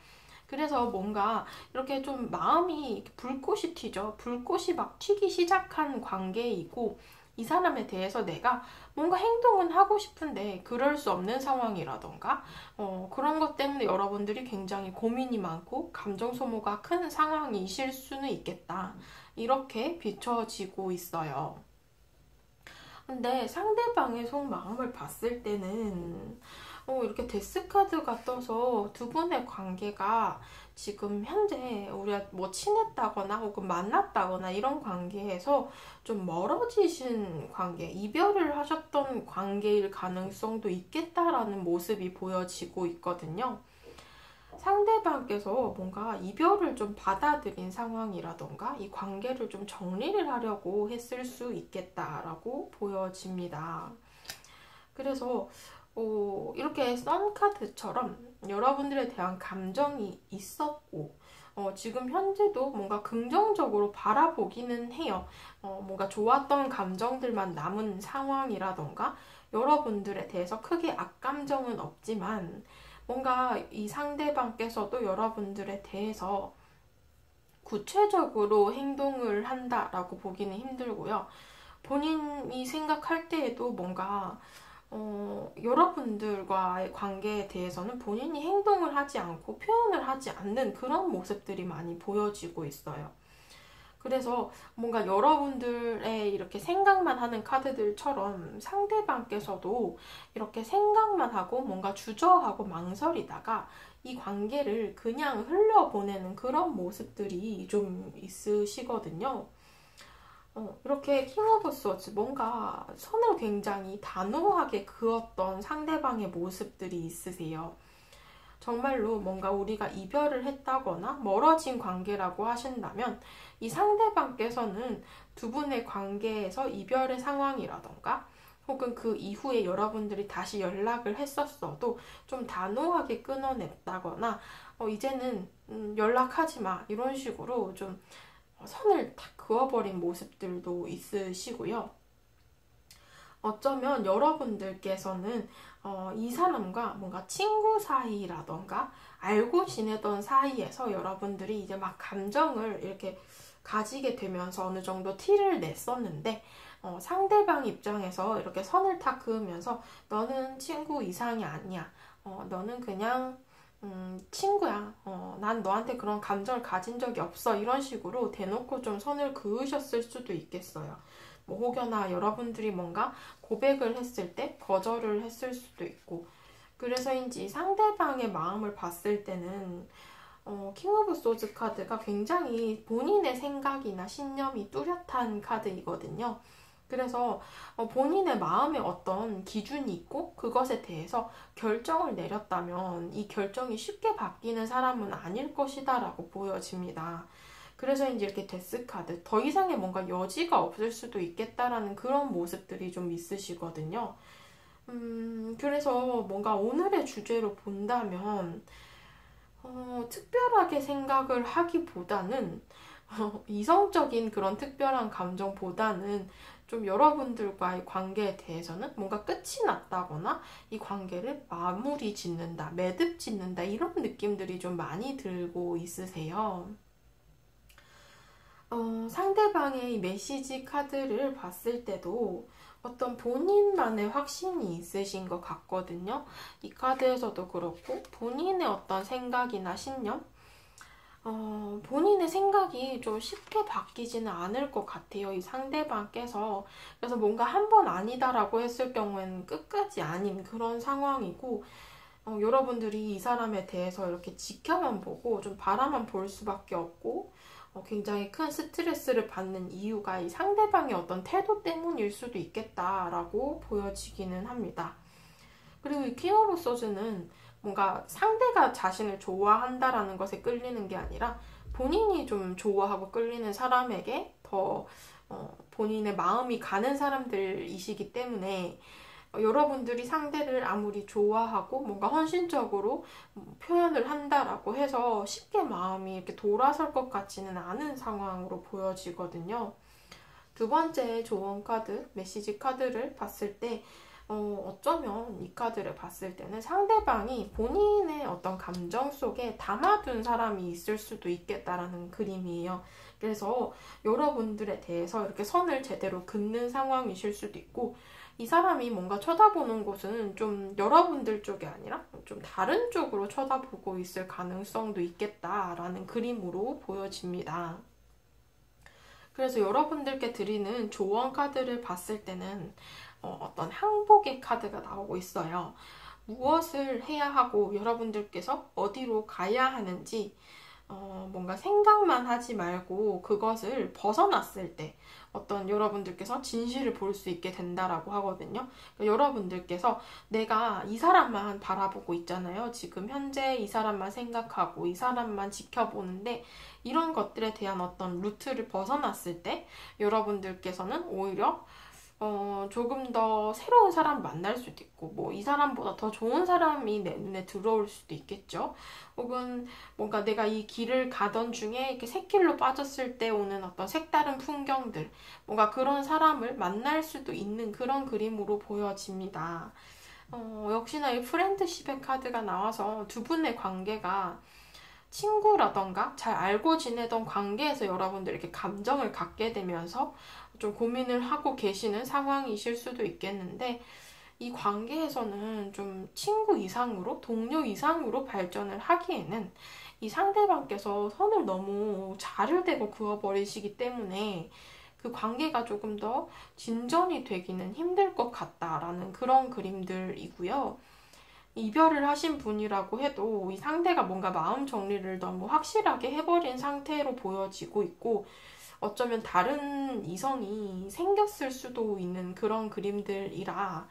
그래서 뭔가 이렇게 좀 마음이 불꽃이 튀죠. 불꽃이 막 튀기 시작한 관계이고 이 사람에 대해서 내가 뭔가 행동은 하고 싶은데 그럴 수 없는 상황이라던가 그런 것 때문에 여러분들이 굉장히 고민이 많고 감정 소모가 큰 상황이실 수는 있겠다. 이렇게 비춰지고 있어요. 근데 상대방의 속마음을 봤을 때는 이렇게 데스 카드가 떠서 두 분의 관계가 지금 현재 우리가 뭐 친했다거나 혹은 만났다거나 이런 관계에서 좀 멀어지신 관계, 이별을 하셨던 관계일 가능성도 있겠다라는 모습이 보여지고 있거든요. 상대방께서 뭔가 이별을 좀 받아들인 상황이라던가 이 관계를 좀 정리를 하려고 했을 수 있겠다라고 보여집니다. 그래서 이렇게 썬 카드처럼 여러분들에 대한 감정이 있었고 지금 현재도 뭔가 긍정적으로 바라보기는 해요. 뭔가 좋았던 감정들만 남은 상황이라던가 여러분들에 대해서 크게 악감정은 없지만 뭔가 이 상대방께서도 여러분들에 대해서 구체적으로 행동을 한다라고 보기는 힘들고요. 본인이 생각할 때에도 뭔가 여러분들과의 관계에 대해서는 본인이 행동을 하지 않고 표현을 하지 않는 그런 모습들이 많이 보여지고 있어요. 그래서 뭔가 여러분들의 이렇게 생각만 하는 카드들처럼 상대방께서도 이렇게 생각만 하고 뭔가 주저하고 망설이다가 이 관계를 그냥 흘려보내는 그런 모습들이 좀 있으시거든요. 이렇게 킹 오브 소즈 뭔가 선을 굉장히 단호하게 그었던 상대방의 모습들이 있으세요. 정말로 뭔가 우리가 이별을 했다거나 멀어진 관계라고 하신다면 이 상대방께서는 두 분의 관계에서 이별의 상황이라던가 혹은 그 이후에 여러분들이 다시 연락을 했었어도 좀 단호하게 끊어냈다거나 이제는 연락하지 마 이런 식으로 좀 선을 다 그어버린 모습들도 있으시고요. 어쩌면 여러분들께서는 이 사람과 뭔가 친구 사이라던가 알고 지내던 사이에서 여러분들이 이제 막 감정을 이렇게 가지게 되면서 어느 정도 티를 냈었는데 상대방 입장에서 이렇게 선을 탁 그으면서 너는 친구 이상이 아니야. 너는 그냥 친구야. 난 너한테 그런 감정을 가진 적이 없어. 이런 식으로 대놓고 좀 선을 그으셨을 수도 있겠어요. 뭐 혹여나 여러분들이 뭔가 고백을 했을 때 거절을 했을 수도 있고 그래서인지 상대방의 마음을 봤을 때는 킹 오브 소즈 카드가 굉장히 본인의 생각이나 신념이 뚜렷한 카드이거든요. 그래서 본인의 마음에 어떤 기준이 있고 그것에 대해서 결정을 내렸다면 이 결정이 쉽게 바뀌는 사람은 아닐 것이다 라고 보여집니다. 그래서 이제 이렇게 데스 카드 더 이상의 뭔가 여지가 없을 수도 있겠다라는 그런 모습들이 좀 있으시거든요. 그래서 뭔가 오늘의 주제로 본다면 특별하게 생각을 하기보다는 이성적인 그런 특별한 감정보다는 좀 여러분들과의 관계에 대해서는 뭔가 끝이 났다거나 이 관계를 마무리 짓는다, 매듭 짓는다 이런 느낌들이 좀 많이 들고 있으세요. 상대방의 메시지 카드를 봤을 때도 어떤 본인만의 확신이 있으신 것 같거든요. 이 카드에서도 그렇고 본인의 어떤 생각이나 신념 본인의 생각이 좀 쉽게 바뀌지는 않을 것 같아요. 이 상대방께서. 그래서 뭔가 한 번 아니다라고 했을 경우에는 끝까지 아닌 그런 상황이고 여러분들이 이 사람에 대해서 이렇게 지켜만 보고 좀 바라만 볼 수밖에 없고 굉장히 큰 스트레스를 받는 이유가 이 상대방의 어떤 태도 때문일 수도 있겠다라고 보여지기는 합니다. 그리고 이 퀸 오브 소즈는 뭔가 상대가 자신을 좋아한다라는 것에 끌리는 게 아니라 본인이 좀 좋아하고 끌리는 사람에게 더 본인의 마음이 가는 사람들이시기 때문에 여러분들이 상대를 아무리 좋아하고 뭔가 헌신적으로 표현을 한다라고 해서 쉽게 마음이 이렇게 돌아설 것 같지는 않은 상황으로 보여지거든요. 두 번째 조언 카드, 메시지 카드를 봤을 때 어쩌면 이 카드를 봤을 때는 상대방이 본인의 어떤 감정 속에 담아둔 사람이 있을 수도 있겠다라는 그림이에요. 그래서 여러분들에 대해서 이렇게 선을 제대로 긋는 상황이실 수도 있고 이 사람이 뭔가 쳐다보는 곳은 좀 여러분들 쪽이 아니라 좀 다른 쪽으로 쳐다보고 있을 가능성도 있겠다라는 그림으로 보여집니다. 그래서 여러분들께 드리는 조언 카드를 봤을 때는 어떤 항복의 카드가 나오고 있어요. 무엇을 해야 하고 여러분들께서 어디로 가야 하는지 뭔가 생각만 하지 말고 그것을 벗어났을 때 어떤 여러분들께서 진실을 볼 수 있게 된다라고 하거든요. 그러니까 여러분들께서 내가 이 사람만 바라보고 있잖아요. 지금 현재 이 사람만 생각하고 이 사람만 지켜보는데 이런 것들에 대한 어떤 루트를 벗어났을 때 여러분들께서는 오히려 조금 더 새로운 사람 만날 수도 있고, 뭐, 이 사람보다 더 좋은 사람이 내 눈에 들어올 수도 있겠죠. 혹은 뭔가 내가 이 길을 가던 중에 이렇게 샛길로 빠졌을 때 오는 어떤 색다른 풍경들, 뭔가 그런 사람을 만날 수도 있는 그런 그림으로 보여집니다. 역시나 이 프렌드십의 카드가 나와서 두 분의 관계가 친구라던가 잘 알고 지내던 관계에서 여러분들 이렇게 감정을 갖게 되면서 좀 고민을 하고 계시는 상황이실 수도 있겠는데 이 관계에서는 좀 친구 이상으로, 동료 이상으로 발전을 하기에는 이 상대방께서 선을 너무 자를 대고 그어버리시기 때문에 그 관계가 조금 더 진전이 되기는 힘들 것 같다라는 그런 그림들이고요. 이별을 하신 분이라고 해도 이 상대가 뭔가 마음 정리를 너무 확실하게 해버린 상태로 보여지고 있고 어쩌면 다른 이성이 생겼을 수도 있는 그런 그림들이라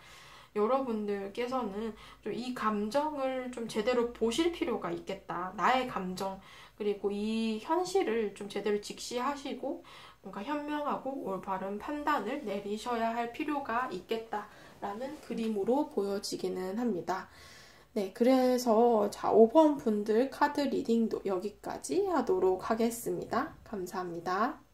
여러분들께서는 좀 이 감정을 좀 제대로 보실 필요가 있겠다. 나의 감정, 그리고 이 현실을 좀 제대로 직시하시고 뭔가 현명하고 올바른 판단을 내리셔야 할 필요가 있겠다라는 그림으로 보여지기는 합니다. 네, 그래서 자, 5번 분들 카드 리딩도 여기까지 하도록 하겠습니다. 감사합니다.